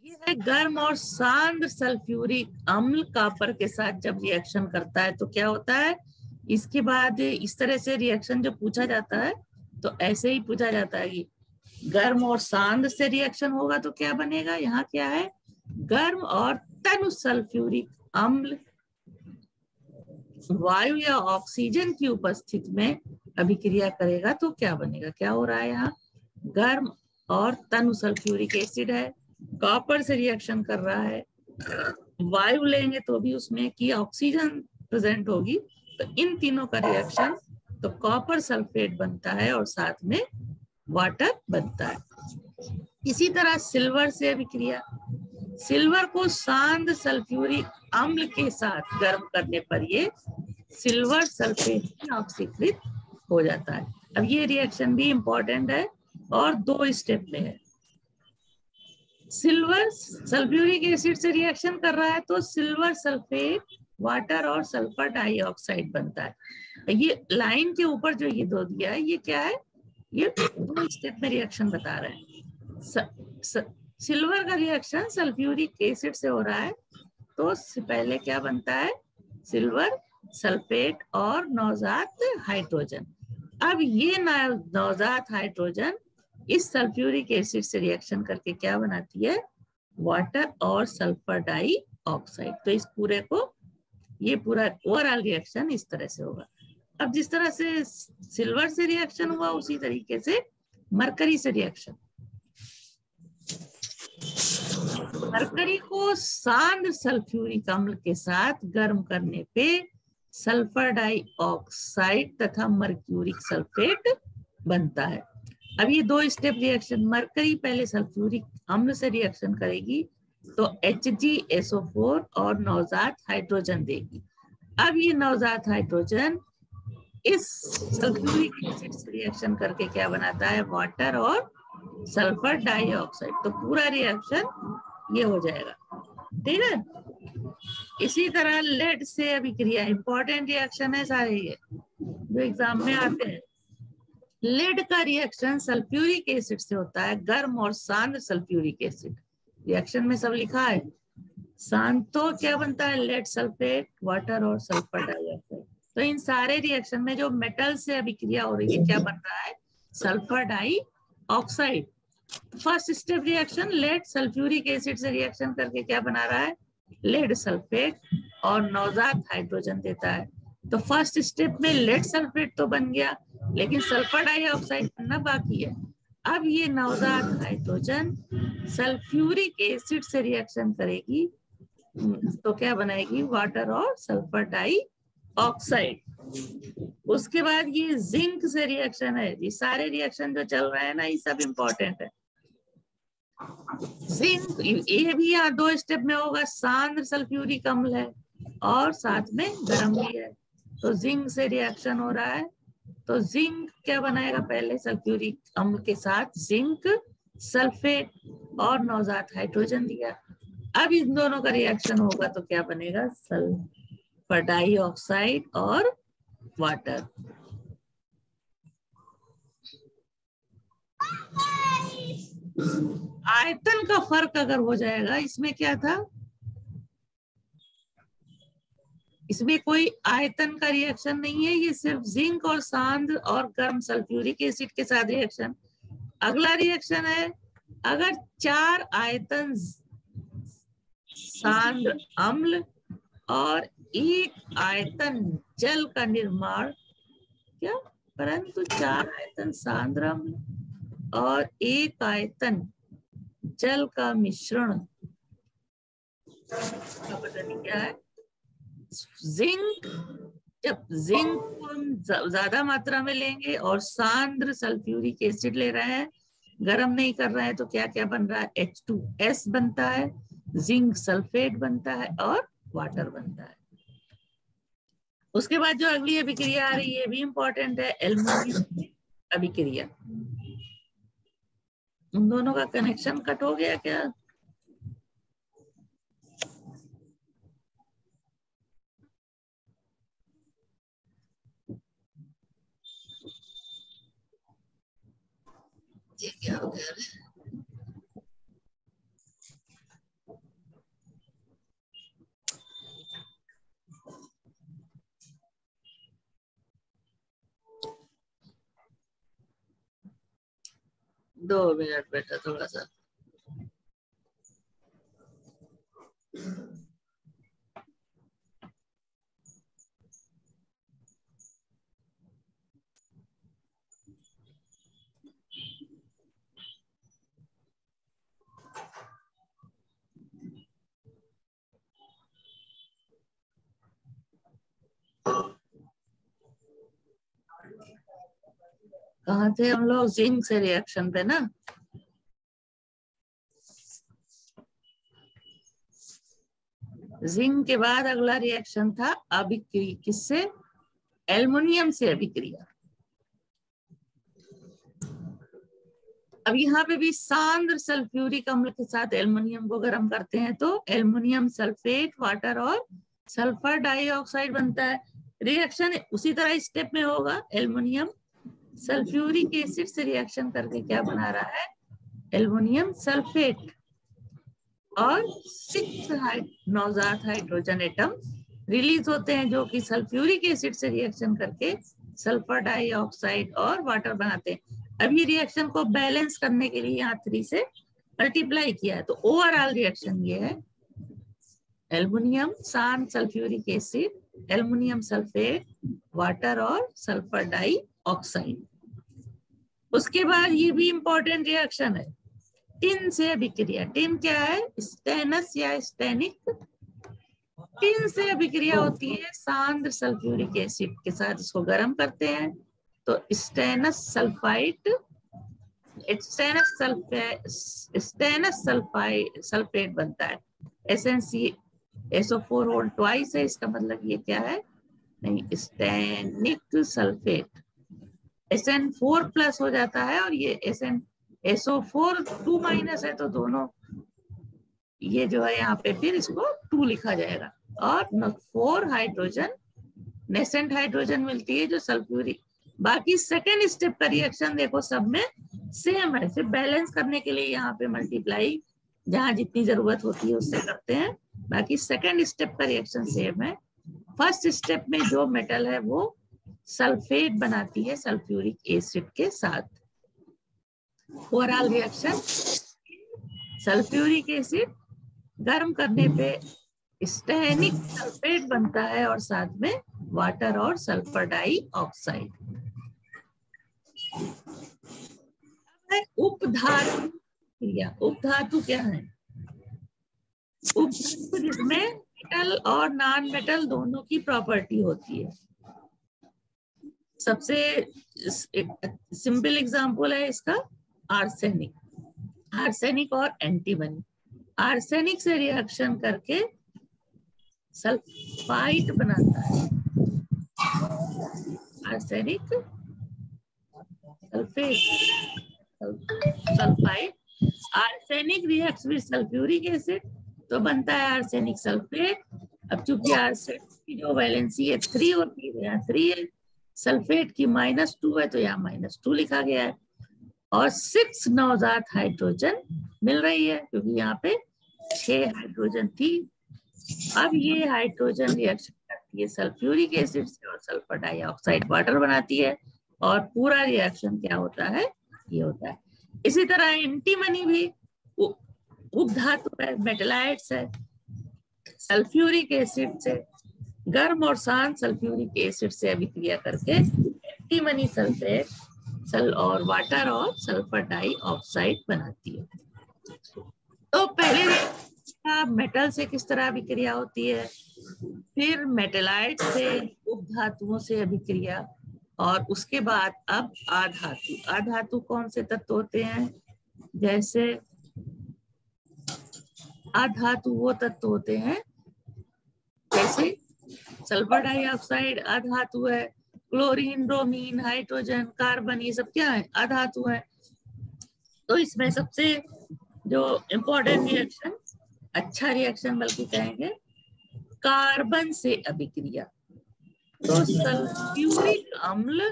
ये है गर्म और सांद्र सल्फ्यूरिक अम्ल कॉपर के साथ जब रिएक्शन करता है तो क्या होता है। इसके बाद इस तरह से रिएक्शन जो पूछा जाता है तो ऐसे ही पूछा जाता है कि गर्म और सांद्र से रिएक्शन होगा तो क्या बनेगा। यहाँ क्या है, गर्म और तनु सल्फ्यूरिक अम्ल वायु या ऑक्सीजन की उपस्थिति में अभिक्रिया करेगा तो क्या बनेगा। क्या हो रहा है यहाँ, गर्म और तनु सल्फ्यूरिक एसिड है, कॉपर से रिएक्शन कर रहा है, वायु लेंगे तो भी उसमें की ऑक्सीजन प्रेजेंट होगी, तो इन तीनों का रिएक्शन तो कॉपर सल्फेट बनता है और साथ में वाटर बनता है। इसी तरह सिल्वर से अभिक्रिया, सिल्वर को सांद्र सल्फ्यूरिक अम्ल के साथ गर्म करने पर ये सिल्वर सल्फेट में ऑक्सीकृत हो जाता है। अब ये रिएक्शन भी इंपॉर्टेंट है और 2 स्टेप में है। सिल्वर सल्फ्यूरिक एसिड से रिएक्शन कर रहा है तो सिल्वर सल्फेट वाटर और सल्फर डाइऑक्साइड बनता है। ये लाइन के ऊपर जो ये 2 दिया है ये क्या है, ये 2 स्टेप में रिएक्शन बता रहे हैं। सिल्वर का रिएक्शन सल्फ्यूरिक एसिड से हो रहा है तो पहले क्या बनता है, सिल्वर सल्फेट और नवजात हाइड्रोजन। अब ये नवजात हाइड्रोजन इस सल्फ्यूरिक एसिड से रिएक्शन करके क्या बनाती है, वाटर और सल्फर डाइऑक्साइड। तो इस पूरे को ये पूरा ओवरऑल रिएक्शन इस तरह से होगा। अब जिस तरह से सिल्वर से रिएक्शन हुआ उसी तरीके से मरकरी से रिएक्शन, मरकरी को सांद्र सल्फ्यूरिक अम्ल के साथ गर्म करने पे सल्फर डाइऑक्साइड तथा मर्क्यूरिक सल्फेट बनता है। अब ये 2 स्टेप रिएक्शन, मरकरी पहले सल्फ्यूरिक अम्ल से रिएक्शन करेगी तो HgSO4 और नवजात हाइड्रोजन देगी। अब ये नवजात हाइड्रोजन इस सल्फ्यूरिक एसिड से रिएक्शन करके क्या बनाता है, वाटर और सल्फर डाइऑक्साइड। तो पूरा रिएक्शन ये हो जाएगा, ठीक है। इसी तरह लेड से अभिक्रिया, इंपॉर्टेंट रिएक्शन है सारे ये जो एग्जाम में आते हैं। लेड का रिएक्शन सल्फ्यूरिक एसिड से होता है, गर्म और सांद्र सल्फ्यूरिक एसिड। रिएक्शन में सब लिखा है, सांद्र तो क्या बनता है, लेड सल्फेट वाटर और सल्फर डाइऑक्साइड। तो इन सारे रिएक्शन में जो मेटल से अभिक्रिया हो रही है क्या बन रहा है, sulphur dioxide. First step reaction lead sulphuric acid से रिएक्शन करके क्या बना रहा है, लेड सल्फेट और नवजात हाइड्रोजन देता है। तो फर्स्ट स्टेप में लेड सल्फेट तो बन गया लेकिन सल्फर डाइऑक्साइड बनना बाकी है। अब ये नवजात हाइड्रोजन सल्फ्यूरिक एसिड से रिएक्शन करेगी तो क्या बनाएगी, वाटर और सल्फर डाइऑक्साइड। उसके बाद ये जिंक से रिएक्शन है। ये सारे रिएक्शन जो चल रहे हैं ना ये सब इंपॉर्टेंट है। जिंक ये भी यहाँ 2 स्टेप में होगा, सांद्र सल्फ्यूरिक अम्ल है और साथ में गर्म भी है। तो जिंक से रिएक्शन हो रहा है तो जिंक क्या बनाएगा, पहले सल्फ्यूरिक अम्ल के साथ जिंक सल्फेट और नवजात हाइड्रोजन दिया। अब इन दोनों का रिएक्शन होगा तो क्या बनेगा, सल्फर डाइऑक्साइड और वाटर। आयतन का फर्क अगर हो जाएगा, इसमें क्या था, इसमें कोई आयतन का रिएक्शन नहीं है, ये सिर्फ जिंक और सांद्र और गर्म सल्फ्यूरिक एसिड के साथ रिएक्शन। अगला रिएक्शन है, अगर 4 आयतन सांद्र अम्ल और 1 आयतन जल का निर्माण, क्या, परंतु 4 आयतन सांद्र अम्ल और 1 आयतन जल का मिश्रण, पता नहीं क्या है, जिंक जब जिंक को हम ज्यादा मात्रा में लेंगे और सांद्र सल्फ्यूरिक एसिड ले रहे हैं, गर्म नहीं कर रहे हैं, तो क्या क्या बन रहा है? H2S बनता है, जिंक सल्फेट बनता है और वाटर बनता है। उसके बाद जो अगली अभिक्रिया आ रही है, ये भी इंपॉर्टेंट है, एल्युमिनियम अभिक्रिया। उन दोनों का कनेक्शन कट हो गया क्या? ये क्या हो गया? दो मिनट बेटा, थोड़ा सा। कहाँ थे हम लोग? जिंक से रिएक्शन पे ना। जिंक के बाद अगला रिएक्शन था अभिक्रिया, किससे? एल्युमिनियम से अभिक्रिया। अब यहाँ पे भी सांद्र सल्फ्यूरिक अम्ल के साथ एल्युमिनियम को गर्म करते हैं तो एल्युमिनियम सल्फेट, वाटर और सल्फर डाइऑक्साइड बनता है। रिएक्शन उसी तरह स्टेप में होगा। एल्युमिनियम सल्फ्यूरिक एसिड से रिएक्शन करके क्या बना रहा है? एल्युमिनियम सल्फेट और 6 नवजात हाइड्रोजन एटम रिलीज होते हैं, जो कि सल्फ्यूरिक एसिड से रिएक्शन करके सल्फर डाइऑक्साइड और वाटर बनाते हैं। अब ये रिएक्शन को बैलेंस करने के लिए यहाँ 3 से मल्टीप्लाई किया है, तो ओवरऑल रिएक्शन ये है, एल्युमिनियम सांद्र sulphuric acid, aluminium sulphate, water और सल्फर डाइऑक्साइड। उसके बाद ये भी इंपॉर्टेंट रिएक्शन है, टिन से अभिक्रिया। टिन क्या है? स्टेनस या स्टेनिक। टिन से अभिक्रिया होती है सांद्र सल्फ्यूरिक एसिड के साथ, इसको गर्म करते हैं तो स्टेनस सल्फाइड, स्टेनस सल्फेट बनता है। SnCSO4 ट्वाइस है, इसका मतलब ये क्या है? नहीं, स्टेनिक सल्फेट। Sn4 प्लस हो जाता है और ये SnSO4 2- है, तो दोनों ये जो है यहाँ पे फिर इसको 2 लिखा जाएगा और 4 हाइड्रोजन नेसेंट हाइड्रोजन मिलती है जो सल्फ्यूरिक। बाकी सेकेंड स्टेप का रिएक्शन देखो सब में सेम है, सिर्फ बैलेंस करने के लिए यहाँ पे मल्टीप्लाई जहां जितनी जरूरत होती है उससे करते हैं। बाकी सेकेंड स्टेप का रिएक्शन सेम है। फर्स्ट स्टेप में जो मेटल है वो सल्फेट बनाती है सल्फ्यूरिक एसिड के साथ। ओवरऑल रिएक्शन, सल्फ्यूरिक एसिड गर्म करने पे स्टेनिक सल्फेट बनता है और साथ में वाटर और सल्फर डाइऑक्साइड। उपधातु क्रिया। उपधातु क्या है? उपधातु जिसमें मेटल और नॉन मेटल दोनों की प्रॉपर्टी होती है। सबसे सिंपल एग्जांपल है इसका आर्सेनिक। आर्सेनिक और एंटीमनी। आर्सेनिक से रिएक्शन करके सल्फाइड बनाता है, arsenic sulphate, sulphide. Arsenic reacts with sulphuric acid तो बनता है आर्सेनिक सल्फेट। अब चूंकि आर्सेनिक की जो वैलेंसी है 3 होती है, यहाँ 3 है, सल्फेट की -2 है तो यहाँ -2 लिखा गया है। और 6 नवजात हाइड्रोजन मिल रही है क्योंकि यहाँ पे 6 हाइड्रोजन थी। अब ये हाइड्रोजन रिएक्शन करती है सल्फ्यूरिक एसिड से और सल्फर डाइऑक्साइड वाटर बनाती है और पूरा रिएक्शन क्या होता है? ये होता है। इसी तरह एंटीमनी भी उपधातु है, मेटलाइट्स है। सल्फ्यूरिक एसिड से गर्म और शांत सल्फ्यूरिक एसिड से अभिक्रिया करके एंटीमनी सल्फेट और वाटर और सल्फर डाइऑक्साइड बनाती है। तो पहले मेटल से किस तरह अभिक्रिया होती है? फिर मेटेलाइट से उपधातुओं से अभिक्रिया, और उसके बाद अब आधातु। आधातु कौन से तत्व होते हैं? जैसे आधातु वो तत्व होते हैं जैसे सल्फर डाइऑक्साइड आधातु है, क्लोरीन, ब्रोमीन, हाइड्रोजन, कार्बन, ये सब क्या है? आधातु है। तो इसमें सबसे जो इम्पोर्टेंट रिएक्शन, अच्छा रिएक्शन बल्कि कहेंगे, कार्बन से अभिक्रिया। तो सल्फ्यूरिक अम्ल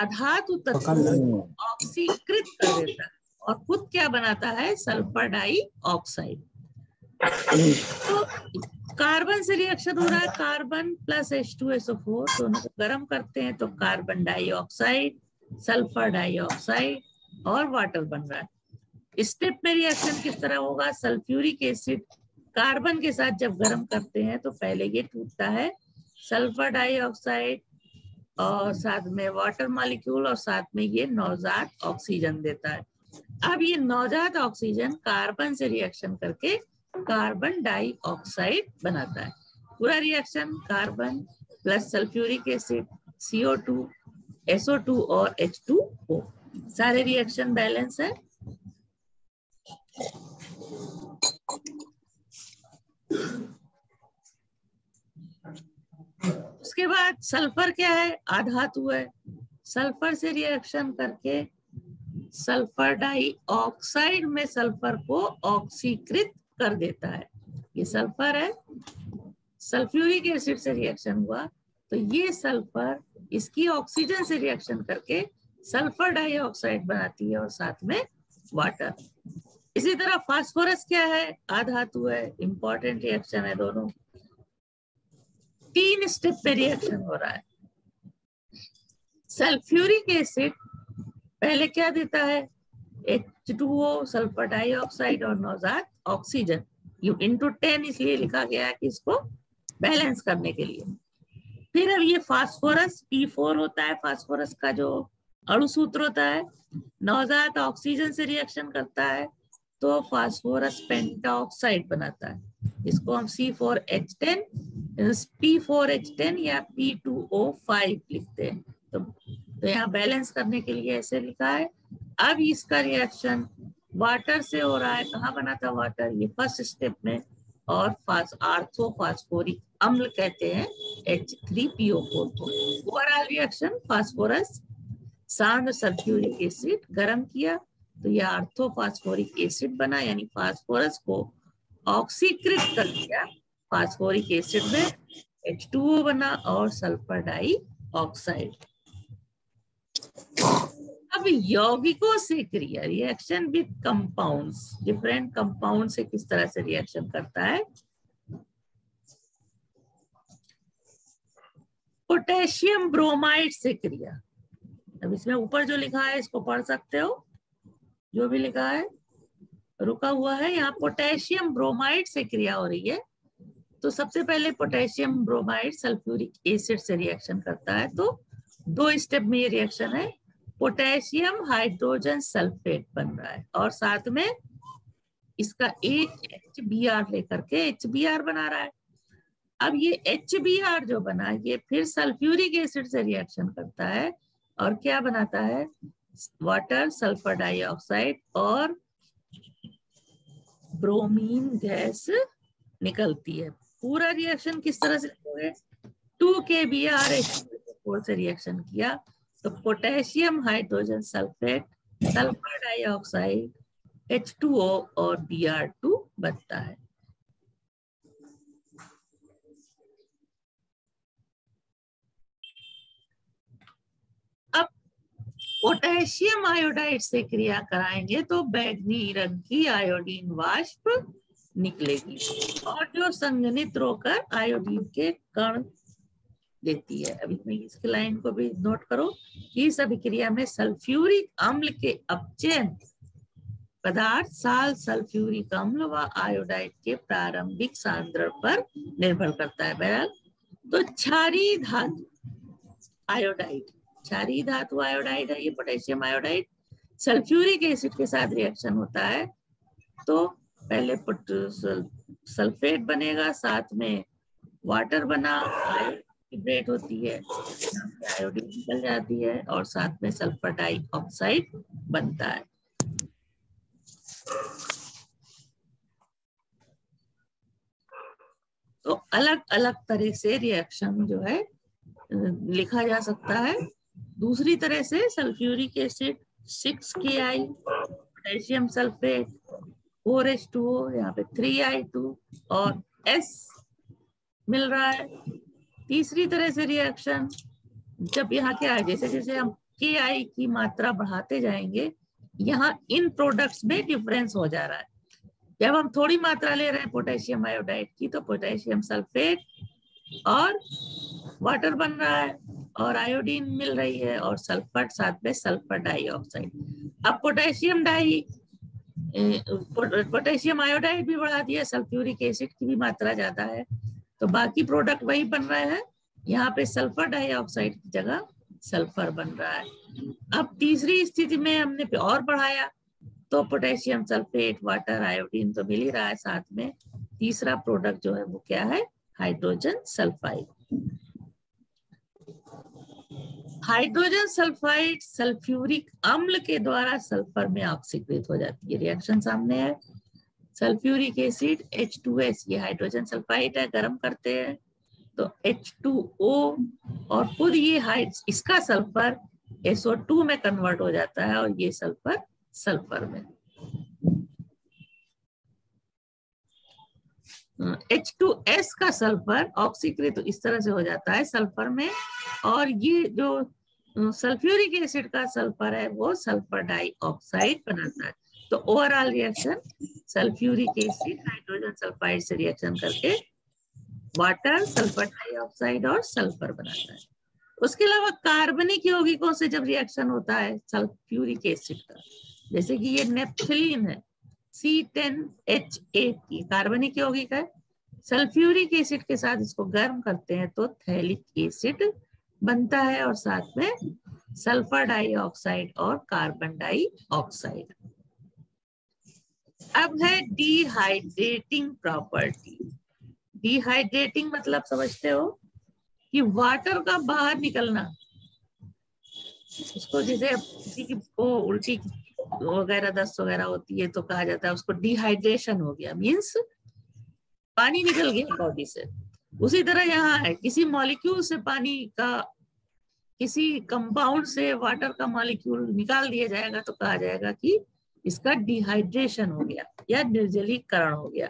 अधातु तत्व को ऑक्सीकृत कर देता है और खुद क्या बनाता है? Sulphur dioxide. तो कार्बन से रिएक्शन हो रहा है, कार्बन प्लस H2SO4 दोनों को गर्म करते हैं तो कार्बन डाइऑक्साइड, सल्फर डाइऑक्साइड और वाटर बन रहा है। स्टेप में रिएक्शन किस तरह होगा? सल्फ्यूरिक एसिड कार्बन के साथ जब गर्म करते हैं तो पहले ये टूटता है सल्फर डाइऑक्साइड और साथ में वाटर मॉलिक्यूल और साथ में ये नवजात ऑक्सीजन देता है। अब ये नवजात ऑक्सीजन कार्बन से रिएक्शन करके कार्बन डाइऑक्साइड बनाता है। पूरा reaction carbon plus sulphuric acid, CO2, SO2 और H2O, सारे रिएक्शन बैलेंस है। उसके बाद सल्फर क्या है? आधातु है। सल्फर से रिएक्शन करके सल्फर डाइऑक्साइड में सल्फर को ऑक्सीकृत कर देता है। ये सल्फर है, सल्फ्यूरिक एसिड से रिएक्शन हुआ तो ये सल्फर इसकी ऑक्सीजन से रिएक्शन करके सल्फर डाइऑक्साइड बनाती है और साथ में वाटर। इसी तरह फास्फोरस क्या है? आधातु है, इंपॉर्टेंट रिएक्शन है दोनों। 3 स्टेप पे रिएक्शन हो रहा है। सल्फ्यूरिक एसिड पहले क्या देता है? H2O, सल्फर डाइऑक्साइड और नवजात ऑक्सीजन। यू इंटू 10 इसलिए लिखा गया है कि इसको बैलेंस करने के लिए। फिर अब ये फास्फोरस P4 होता है, फास्फोरस का जो अणु सूत्र होता है, नवजात ऑक्सीजन से रिएक्शन करता है तो फास्फोरस पेंटाऑक्साइड बनाता है। इसको हम C4H10, P4H10 या P2O5 लिखते हैं। तो यहाँ बैलेंस करने के लिए ऐसे लिखा है। अब इसका रिएक्शन वाटर से हो रहा है। कहाँ बना था वाटर? ये फर्स्ट स्टेप में। और आर्थोफास्फोरिक अम्ल कहते हैं H3PO4 को। ओवरऑल रिएक्शन फास्फोरस सांद्र सल्फ्यूरिक एसिड गर्म किया तो यह आर्थोफास्फोरिक एसिड बना, यानी फास्फोरस को ऑक्सीकृत कर दिया फास्फोरिक एसिड में, H2O बना और सल्फर डाइऑक्साइड। अब यौगिकों से क्रिया, reaction with compounds, different compound से किस तरह से रिएक्शन करता है? पोटेशियम ब्रोमाइड से क्रिया। अब इसमें ऊपर जो लिखा है इसको पढ़ सकते हो, जो भी लिखा है रुका हुआ है। यहाँ पोटेशियम ब्रोमाइड से क्रिया हो रही है। तो सबसे पहले पोटेशियम ब्रोमाइड सल्फ्यूरिक एसिड से रिएक्शन करता है। तो 2 स्टेप में ये रिएक्शन है। पोटेशियम हाइड्रोजन सल्फेट बन रहा है और साथ में इसका एक HBr लेकर के HBr बना रहा है। अब ये HBr जो बना ये फिर सल्फ्यूरिक एसिड से रिएक्शन करता है और क्या बनाता है? वाटर, सल्फर डाइऑक्साइड और ब्रोमीन गैस निकलती है। पूरा रिएक्शन किस तरह से लिखोगे? 2 kBr से रिएक्शन किया तो potassium hydrogen sulphate, sulphur dioxide, H2O और Br2 बनता है। अब पोटेशियम आयोडाइड से क्रिया कराएंगे तो बैंगनी रंग की आयोडीन वाष्प निकलेगी और जो संघनित होकर आयोडीन के कण देती है। अभी मैं इस लाइन को भी नोट करो कि इस अभिक्रिया में सल्फ्यूरिक अम्ल के अपचयन पदार्थ साल सल्फ्यूरिक अम्ल व आयोडाइड के प्रारंभिक सांद्रण पर निर्भर करता है। बहरहाल तो क्षारीय धातु आयोडाइड, क्षारीय धातु आयोडाइड है ये पोटेशियम आयोडाइड। सल्फ्यूरिक एसिड के साथ रिएक्शन होता है तो पहले सल्फेट बनेगा, साथ में वाटर बना, ब्रेक होती है, आयोडीन निकल जाती है और साथ में सल्फर डाइऑक्साइड बनता है। तो अलग अलग तरह से रिएक्शन जो है लिखा जा सकता है। दूसरी तरह से sulphuric acid 6Ki, potassium sulphate 4H2O, यहाँ पे 3I2 और S मिल रहा है। तीसरी तरह से रिएक्शन जब यहाँ क्या है, जैसे जैसे हम Ki की मात्रा बढ़ाते जाएंगे, यहाँ इन प्रोडक्ट्स में डिफरेंस हो जा रहा है। जब हम थोड़ी मात्रा ले रहे हैं पोटेशियम आयोडाइड की, तो पोटेशियम सल्फेट और वाटर बन रहा है और आयोडीन मिल रही है और सल्फर, साथ में सल्फर डाइऑक्साइड। अब पोटेशियम आयोडाइड भी बढ़ा दिया, सल्फ्यूरिक एसिड की भी मात्रा ज्यादा है, तो बाकी प्रोडक्ट वही बन रहे हैं। यहाँ पे सल्फर डाइऑक्साइड की जगह सल्फर बन रहा है। अब तीसरी स्थिति में हमने और बढ़ाया तो पोटेशियम सल्फेट, वाटर, आयोडीन तो मिल ही रहा है, साथ में तीसरा प्रोडक्ट जो है वो क्या है, hydrogen sulphide. Hydrogen sulphide sulphuric अम्ल के द्वारा सल्फर में ऑक्सीकृत हो जाती है। रिएक्शन सामने है। सल्फ्यूरिक एसिड H2S, ये हाइड्रोजन सल्फाइड है, गर्म करते हैं तो H2O और खुद ये इसका सल्फर SO2 में कन्वर्ट हो जाता है और ये सल्फर सल्फर में। H2S का सल्फर ऑक्सीकृत इस तरह से हो जाता है सल्फर में, और ये जो सल्फ्यूरिक एसिड का सल्फर है वो सल्फर डाइऑक्साइड बनाता है। तो overall reaction sulphuric acid hydrogen sulphide से रिएक्शन करके वाटर, सल्फर डाइऑक्साइड और सल्फर बनाता है। उसके अलावा कार्बनिक यौगिकों से जब रिएक्शन होता है सल्फ्यूरिक एसिड का, जैसे कि ये नेप्थलीन है C10H8, ये कार्बनिक यौगिक है। सल्फ्यूरिक एसिड के साथ इसको गर्म करते हैं तो थैलिक एसिड बनता है और साथ में सल्फर डाइऑक्साइड और कार्बन डाइऑक्साइड। अब है डिहाइड्रेटिंग प्रॉपर्टी। डिहाइड्रेटिंग मतलब समझते हो कि वाटर का बाहर निकलना, उसको जैसे किसी की उल्टी वगैरह, दस्त वगैरह होती है तो कहा जाता है उसको डिहाइड्रेशन हो गया, मींस पानी निकल गया बॉडी से। उसी तरह यहाँ है, किसी मॉलिक्यूल से पानी का, किसी कंपाउंड से वाटर का मॉलिक्यूल निकाल दिया जाएगा तो कहा जाएगा कि इसका डिहाइड्रेशन हो गया या निर्जलीकरण हो गया।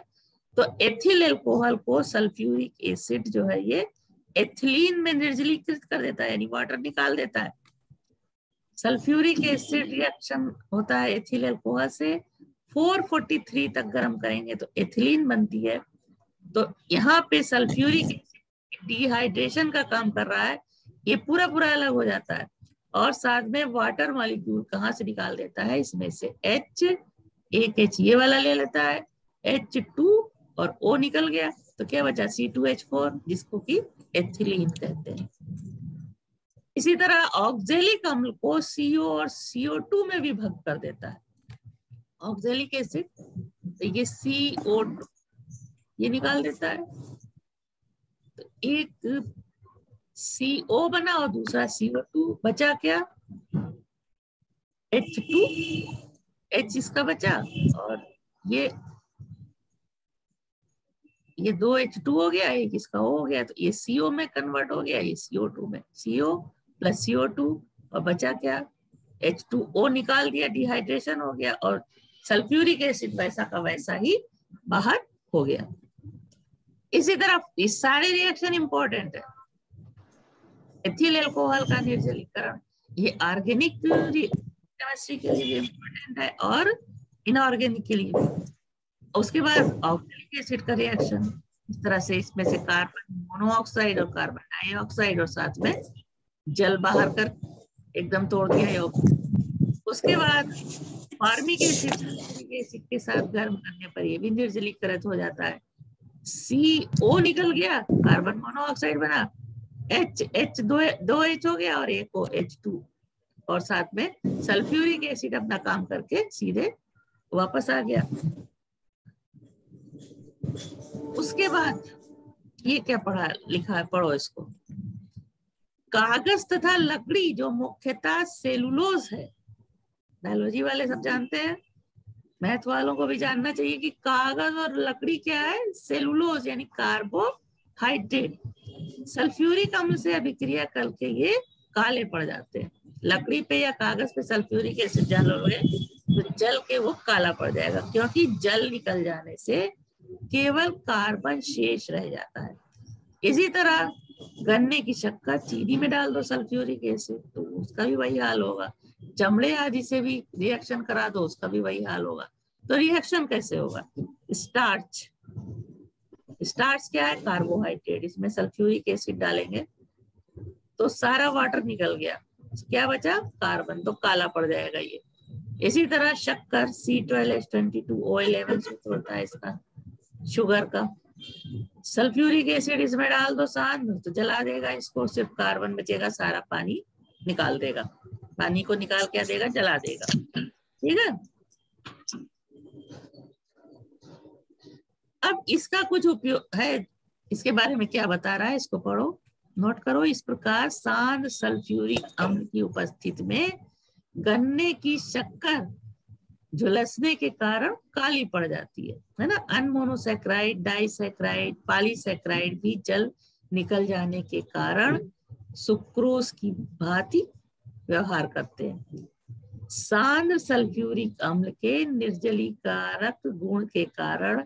तो एथिल अल्कोहल को सल्फ्यूरिक एसिड जो है ये एथिलीन में निर्जलीकृत कर देता है, यानी वाटर निकाल देता है। सल्फ्यूरिक एसिड रिएक्शन होता है एथिल अल्कोहल से, 443 तक गर्म करेंगे तो एथिलीन बनती है। तो यहाँ पे सल्फ्यूरिक एसिड डिहाइड्रेशन का काम कर रहा है, ये पूरा पूरा अलग हो जाता है और साथ में वाटर मॉलिक्यूल कहाँ से निकाल देता है, इसमें से H, एक H ये वाला ले लेता है, H2 और O निकल गया तो क्या बचा, C2H4, जिसको कि एथिलीन कहते हैं। इसी तरह ऑक्जेलिक अम्ल को CO और CO2 में विभक्त कर देता है। ऑक्जेलिक एसिड तो ये CO2 ये निकाल देता है, तो एक CO बना और दूसरा CO2 बचा, क्या H2, H इसका बचा और ये 2 H2 हो गया, एक इसका हो गया, तो ये CO में कन्वर्ट हो गया, ये CO2 में, CO प्लस CO2 और बचा क्या, H2O निकाल दिया, डिहाइड्रेशन हो गया और सल्फ्यूरिक एसिड वैसा का वैसा ही बाहर हो गया। इसी तरह इस सारे रिएक्शन इंपॉर्टेंट है। एथिल अल्कोहल का निर्जलीकरण ये ऑर्गेनिक केमिस्ट्री के लिए इंपॉर्टेंट है और इनऑर्गेनिक के लिए भी। उसके बाद ऑक्जेलिक एसिड का रिएक्शन, इस तरह से इसमें से कार्बन मोनोऑक्साइड और कार्बन डाइऑक्साइड और साथ में जल बाहर कर एकदम तोड़ दिया। उसके बाद फॉर्मिक एसिड के साथ गर्म करने पर ये भी निर्जलीकृत हो जाता है। CO निकल गया, कार्बन मोनोऑक्साइड बना, दो H हो गया और एक हो H2 और साथ में सल्फ्यूरिक एसिड अपना काम करके सीधे वापस आ गया। उसके बाद ये क्या पढ़ा लिखा है, पढ़ो इसको। कागज तथा लकड़ी जो मुख्यतः सेलुलोज है, बायोलॉजी वाले सब जानते हैं, मैथ वालों को भी जानना चाहिए कि कागज और लकड़ी क्या है, सेलुलोज यानी कार्बोहाइड्रेट। सल्फ्यूरिक अम्ल से अभिक्रिया करके ये काले पड़ जाते हैं। लकड़ी पे या कागज पे सल्फ्यूरिक एसिड डालोगे तो जल के वो काला पड़ जाएगा, क्योंकि जल निकल जाने से केवल कार्बन शेष रह जाता है। इसी तरह गन्ने की शक्कर चीनी में डाल दो सल्फ्यूरिक एसिड, तो उसका भी वही हाल होगा। चमड़े आदि से भी रिएक्शन करा दो, उसका भी वही हाल होगा। तो रिएक्शन कैसे होगा? स्टार्च, स्टार्च क्या है? कार्बोहाइड्रेट। इसमें सल्फ्यूरिक एसिड डालेंगे तो सारा वाटर निकल गया, क्या बचा? कार्बन, तो काला पड़ जाएगा ये। इसी तरह शक्कर C12H22 O11 सूत्र होता है इसका, शुगर का। सल्फ्यूरिक एसिड इसमें डाल दो सांझ तो जला देगा इसको, सिर्फ कार्बन बचेगा, सारा पानी निकाल देगा, पानी को निकाल क्या देगा? जला देगा। ठीक है। अब इसका कुछ उपयोग है, इसके बारे में क्या बता रहा है इसको पढ़ो, नोट करो। इस प्रकार सांद्र सल्फ्यूरिक अम्ल की उपस्थिति में गन्ने की शक्कर झुलसने के कारण काली पड़ जाती है ना। अनमोनोसैक्राइड, डाइसैक्राइड, पॉलीसैक्राइड भी जल निकल जाने के कारण सुक्रोज की भांति व्यवहार करते हैं। सांद्र सल्फ्यूरिक अम्ल के निर्जलीकारक गुण के कारण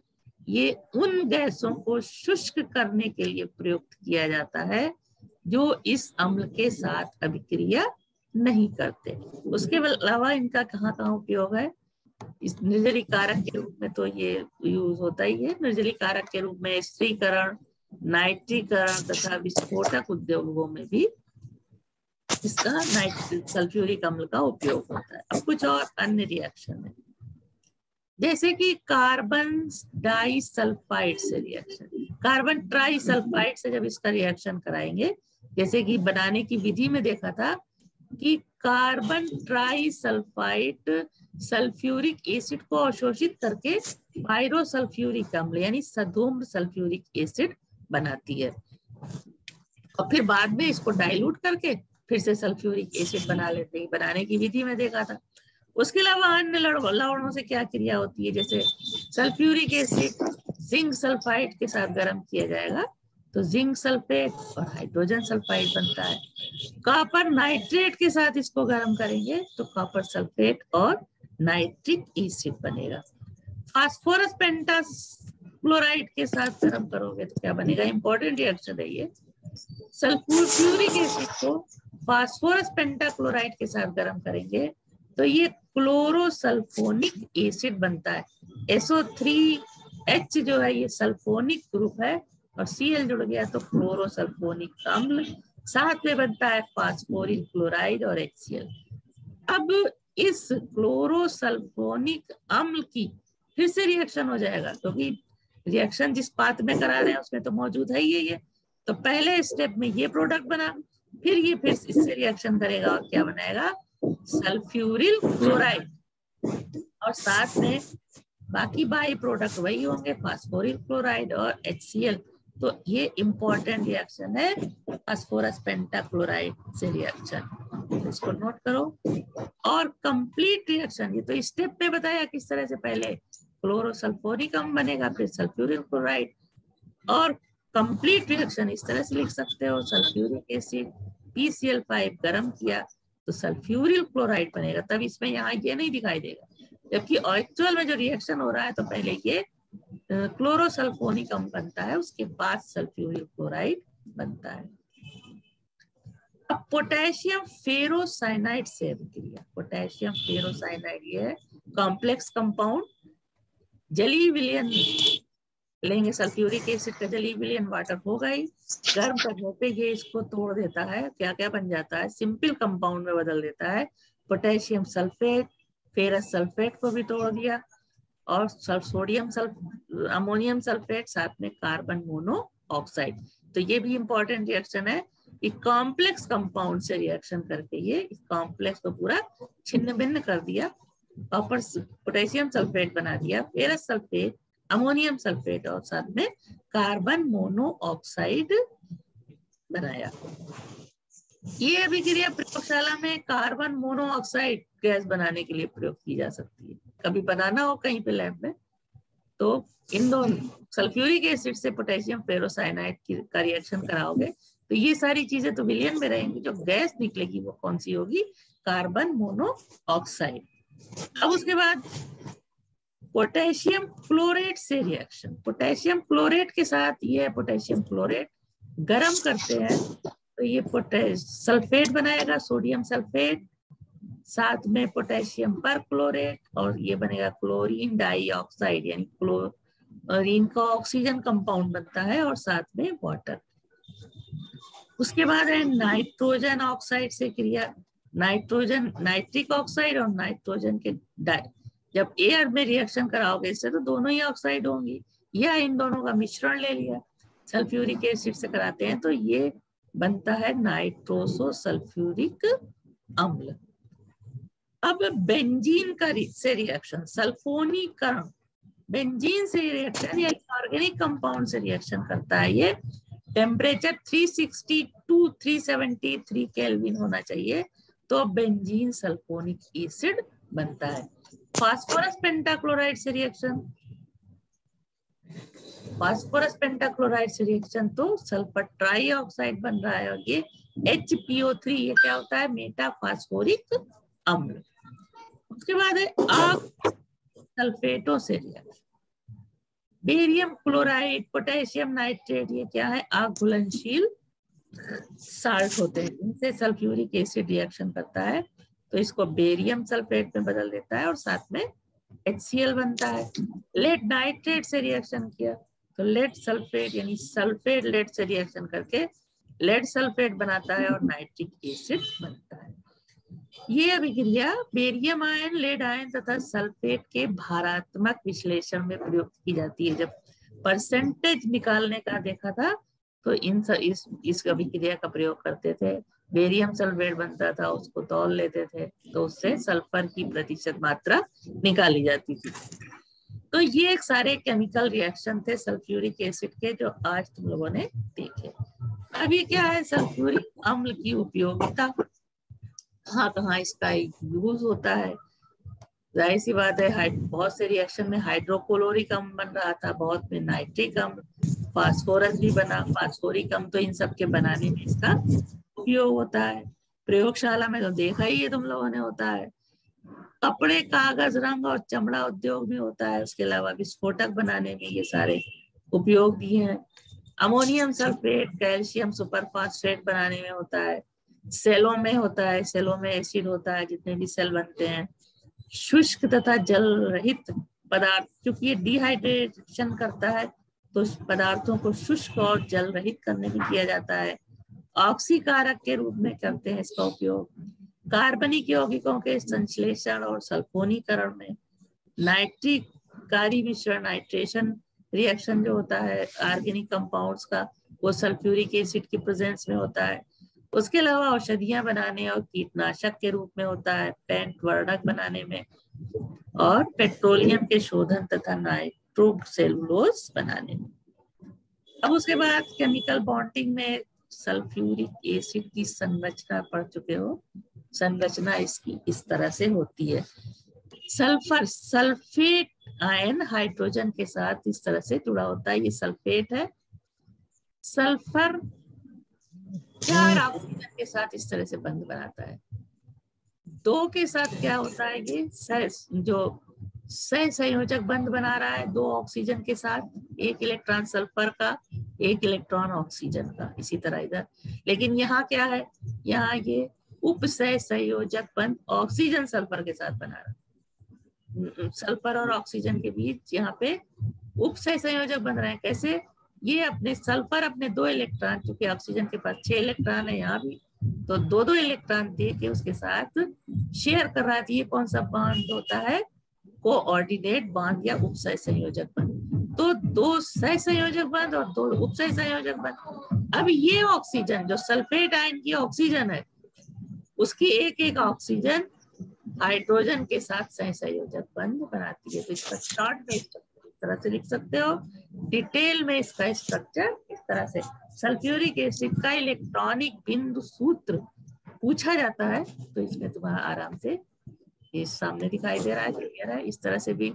ये उन गैसों को शुष्क करने के लिए प्रयुक्त किया जाता है जो इस अम्ल के साथ अभिक्रिया नहीं करते। उसके अलावा इनका कहाँ कहाँ उपयोग है? इस निर्जलीकारक के रूप में तो ये यूज होता ही है। निर्जलीकारक के रूप में स्त्रीकरण, नाइट्रीकरण तथा विस्फोटक उद्योगों में भी इसका सल्फ्यूरिक अम्ल का उपयोग होता है। अब कुछ और अन्य रिएक्शन है, जैसे कि कार्बन डाइसल्फाइड से रिएक्शन, कार्बन ट्राइसल्फाइड से जब इसका रिएक्शन कराएंगे, जैसे कि बनाने की विधि में देखा था कि कार्बन ट्राइसल्फाइड सल्फ्यूरिक एसिड को अवशोषित करके पायरोसल्फ्यूरिक अम्ल यानी सधूम्र सल्फ्यूरिक एसिड बनाती है, और फिर बाद में इसको डाइल्यूट करके फिर से सल्फ्यूरिक एसिड बना लेते हैं। बनाने की विधि में देखा था। उसके अलावा अन्य लवणों से क्या क्रिया होती है? जैसे सल्फ्यूरिक एसिड जिंक सल्फाइड के साथ गर्म किया जाएगा तो जिंक सल्फेट और हाइड्रोजन सल्फाइड बनता है। कॉपर नाइट्रेट के साथ इसको गर्म करेंगे तो कॉपर सल्फेट और नाइट्रिक एसिड बनेगा। फास्फोरस पेंटाक्लोराइड के साथ गर्म करोगे तो क्या बनेगा? इंपॉर्टेंट रिएक्शन है ये। सल्फ्यूरिक एसिड को फास्फोरस पेंटाक्लोराइड के साथ गर्म करेंगे तो ये क्लोरोसल्फोनिक एसिड बनता है। SO3H जो है ये सल्फोनिक ग्रुप है और Cl जुड़ गया तो क्लोरोसल्फोनिक अम्ल, साथ में बनता है फास्फोरिल क्लोराइड और HCl। अब इस क्लोरोसल्फोनिक अम्ल की फिर से रिएक्शन हो जाएगा, क्योंकि रिएक्शन जिस पाथ में करा रहे हैं उसमें तो मौजूद है ये। तो पहले स्टेप में ये प्रोडक्ट बना, फिर ये फिर इससे रिएक्शन करेगा और क्या बनाएगा? सल्फ्यूरिल क्लोराइड, और साथ में बाकी बाई प्रोडक्ट वही होंगे, फास्फोरिल क्लोराइड और HCl। तो ये इंपॉर्टेंट रिएक्शन है फास्फोरस पेंटाक्लोराइड से रिएक्शन, इसको नोट करो। और कंप्लीट रिएक्शन, ये तो स्टेप पे बताया किस तरह से, पहले क्लोरोसल्फोनिक अम्ल बनेगा फिर सल्फ्यूरिल क्लोराइड, और कंप्लीट रिएक्शन इस तरह से लिख सकते हो, सल्फ्यूरिक एसिड PCl5 गर्म किया तो सल्फ्यूरिल क्लोराइड बनेगा। तब इसमें यहाँ ये नहीं दिखाई देगा, जबकि एक्चुअल में जो रिएक्शन हो रहा है तो पहले ये क्लोरोसल्फोनिक अम्ल बनता है, उसके बाद सल्फ्यूरिल क्लोराइड बनता है। अब पोटेशियम फेरोसाइनाइड से अभिक्रिया, पोटेशियम फेरोसाइनाइड ये है कॉम्प्लेक्स कंपाउंड, जलीय विलयन लेंगे, सल्फ्यूरिक एसिड का जलीय विलयन वाटर होगा ही, गर्म करने पे ये इसको तोड़ देता है, क्या क्या बन जाता है? सिंपल कंपाउंड में बदल देता है। पोटेशियम सल्फेट, फेरस सल्फेट को भी तोड़ दिया, और सोडियम अमोनियम सल्फेट, साथ में कार्बन मोनोऑक्साइड। तो ये भी इंपॉर्टेंट रिएक्शन है कि कॉम्प्लेक्स कंपाउंड से रिएक्शन करके ये इस कॉम्प्लेक्स को पूरा छिन्न भिन्न कर दिया, कॉपर पोटेशियम सल्फेट बना दिया, फेरस सल्फेट अमोनियम सल्फेट और साथ में कार्बन मोनोऑक्साइड बनाया। ये अभिक्रिया प्रयोगशाला में कार्बन मोनोऑक्साइड गैस बनाने के लिए प्रयोग की जा सकती है। कभी बनाना हो कहीं पे लैब में तो इन दोनों सल्फ्यूरिक एसिड से पोटेशियम फेरोसाइनाइड का रिएक्शन कराओगे तो ये सारी चीजें तो विलियन में रहेंगी, जो गैस निकलेगी वो कौन सी होगी? Carbon monoxide. अब उसके बाद पोटेशियम क्लोरेट से रिएक्शन, पोटेशियम क्लोरेट के साथ ये पोटेशियम क्लोरेट गर्म करते हैं तो ये सल्फेट बनाएगा, सोडियम सल्फेट, साथ में पोटेशियम परक्लोरेट, और ये बनेगा क्लोरीन डाइऑक्साइड, यानी क्लोरीन का ऑक्सीजन कंपाउंड बनता है और साथ में वाटर। उसके बाद है नाइट्रोजन ऑक्साइड से क्रिया, नाइट्रोजन नाइट्रिक ऑक्साइड और नाइट्रोजन के जब एयर में रिएक्शन कराओगे इससे तो दोनों ही ऑक्साइड होंगी, या इन दोनों का मिश्रण ले लिया सल्फ्यूरिक एसिड से कराते हैं तो ये बनता है नाइट्रोसो सल्फ्यूरिक अम्ल। अब बेंजीन का से रिएक्शन, सल्फोनीकरण, बेंजीन से रिएक्शन या ऑर्गेनिक कंपाउंड से रिएक्शन करता है। ये टेम्परेचर 360 to 373 केल्विन होना चाहिए तो बेंजीन सल्फोनिक एसिड बनता है। फास्फोरस पेंटाक्लोराइड से रिएक्शन, फास्फोरस पेंटाक्लोराइड से रिएक्शन तो सल्फर ट्राइऑक्साइड बन रहा है और ये HPO3, ये क्या होता है? मेटा फास्फोरिक अम्ल। उसके बाद है आग सल्फेटों से reaction, barium chloride, potassium nitrate, ये क्या है? आग घुलनशील साल्ट होते हैं, इनसे सल्फ्यूरिक एसिड रिएक्शन करता है तो इसको बेरियम सल्फेट में बदल देता है और साथ में HCl बनता है। लेड नाइट्रेट से रिएक्शन किया तो लेड सल्फेट यानी सल्फेट लेड से रिएक्शन करके लेड सल्फेट बनाता है और नाइट्रिक एसिड बनता है। ये अभिक्रिया बेरियम आयन, लेड आयन तथा सल्फेट के भारात्मक विश्लेषण में प्रयोग की जाती है। जब परसेंटेज निकालने का देखा था तो इस अभिक्रिया का प्रयोग करते थे। बेरियम सल्फेट बनता था, उसको तौल लेते थे तो उससे सल्फर की प्रतिशत मात्रा निकाली जाती थी। तो ये एक सारे केमिकल रिएक्शन थे सल्फ्यूरिक एसिड के जो आज तुम लोगों ने देखे। अब ये क्या है? सल्फ्यूरिक अम्ल की उपयोगिता, कहाँ कहाँ इसका यूज होता है। जाहिर सी बात है बहुत से रिएक्शन में हाइड्रोक्लोरिक अम्ल बन रहा था, बहुत में नाइट्रिक अम्ल, फास्फोरस भी बना, फास्फोरिक अम्ल, तो इन सब के बनाने में इसका उपयोग होता है। प्रयोगशाला में तो देखा ही है तुम लोगों ने होता है। कपड़े, कागज, रंग और चमड़ा उद्योग में होता है। उसके अलावा विस्फोटक बनाने में ये सारे उपयोग भी हैं। अमोनियम सल्फेट, कैल्शियम सुपरफॉस्फेट बनाने में होता है। सेलों में होता है, सेलों में एसिड होता है, जितने भी सेल बनते हैं। शुष्क तथा जल रहित पदार्थ, क्योंकि ये डिहाइड्रेशन करता है तो पदार्थों को शुष्क और जल रहित करने में किया जाता है। ऑक्सीकारक के रूप में करते हैं इसका उपयोग। कार्बनिक यौगिकों के संश्लेषण और सल्फोनीकरण में। नाइट्रिक कारी मिश्रण, नाइट्रेशन रिएक्शन जो होता है ऑर्गेनिक कंपाउंड्स का, वो सल्फ्यूरिक एसिड की प्रेजेंस में होता है। उसके अलावा औषधियां बनाने और कीटनाशक के रूप में होता है, पेंट वर्णक बनाने में, और पेट्रोलियम के शोधन तथा नाइट्रोसेलुलोज बनाने में। अब उसके बाद केमिकल बॉन्डिंग में सल्फ्यूरिक एसिड की संरचना पढ़ चुके हो। संरचना इसकी इस तरह से होती है। सल्फर, सल्फेट आयन हाइड्रोजन के साथ इस तरह से जुड़ा होता है, ये सल्फेट है। सल्फर 4 ऑक्सीजन के साथ इस तरह से बंध बनाता है। 2 के साथ क्या होता है? ये जो सहसंयोजक बंध बना रहा है 2 ऑक्सीजन के साथ, 1 इलेक्ट्रॉन सल्फर का, 1 इलेक्ट्रॉन ऑक्सीजन का। इसी तरह इधर, लेकिन यहाँ क्या है? यहाँ ये उप सहसंयोजक बंध ऑक्सीजन सल्फर के साथ बना रहा है। सल्फर और ऑक्सीजन के बीच यहाँ पे उप सहसंयोजक बन रहे हैं। कैसे? ये अपने सल्फर अपने 2 इलेक्ट्रॉन, क्योंकि ऑक्सीजन के पास 6 इलेक्ट्रॉन है यहाँ भी, तो 2-2 इलेक्ट्रॉन दे के उसके साथ शेयर कर रहा है। ये कौन सा बॉन्ड होता है? कोऑर्डिनेट बॉन्ड या उपसहसंयोजक बंध। तो 2 सहसंयोजक बंध और 2 उपसहसंयोजक बंध। अब ये ऑक्सीजन जो सल्फेट आयन की ऑक्सीजन है, उसकी एक ऑक्सीजन हाइड्रोजन के साथ सहसंयोजक बंध बनाती है। तो इसका शॉर्ट में तरह से लिख सकते हो। डिटेल में इसका स्ट्रक्चर इस तरह से। सल्फ्यूरिक एसिड का इलेक्ट्रॉनिक बिंदु सूत्र पूछा जाता है तो इसमें तुम्हारा आराम से ये सामने दिखाई दे रहा है, क्लियर है। इस तरह से भी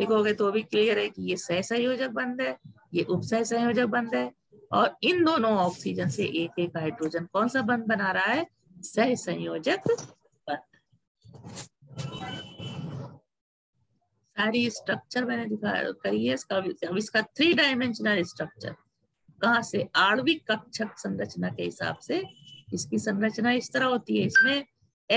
लिखोगे तो भी क्लियर है कि ये सहसंयोजक बंध है, ये उपसह संयोजक बंध है, और इन दोनों ऑक्सीजन से एक एक हाइड्रोजन कौन सा बंध बना रहा है, सहसंयोजक बंध। सारी स्ट्रक्चर मैंने दिखा करी है इसका। अब इसका 3 डायमेंशनल स्ट्रक्चर कहाँ से, आणविक कक्षक संरचना के हिसाब से इसकी संरचना इस तरह होती है। इसमें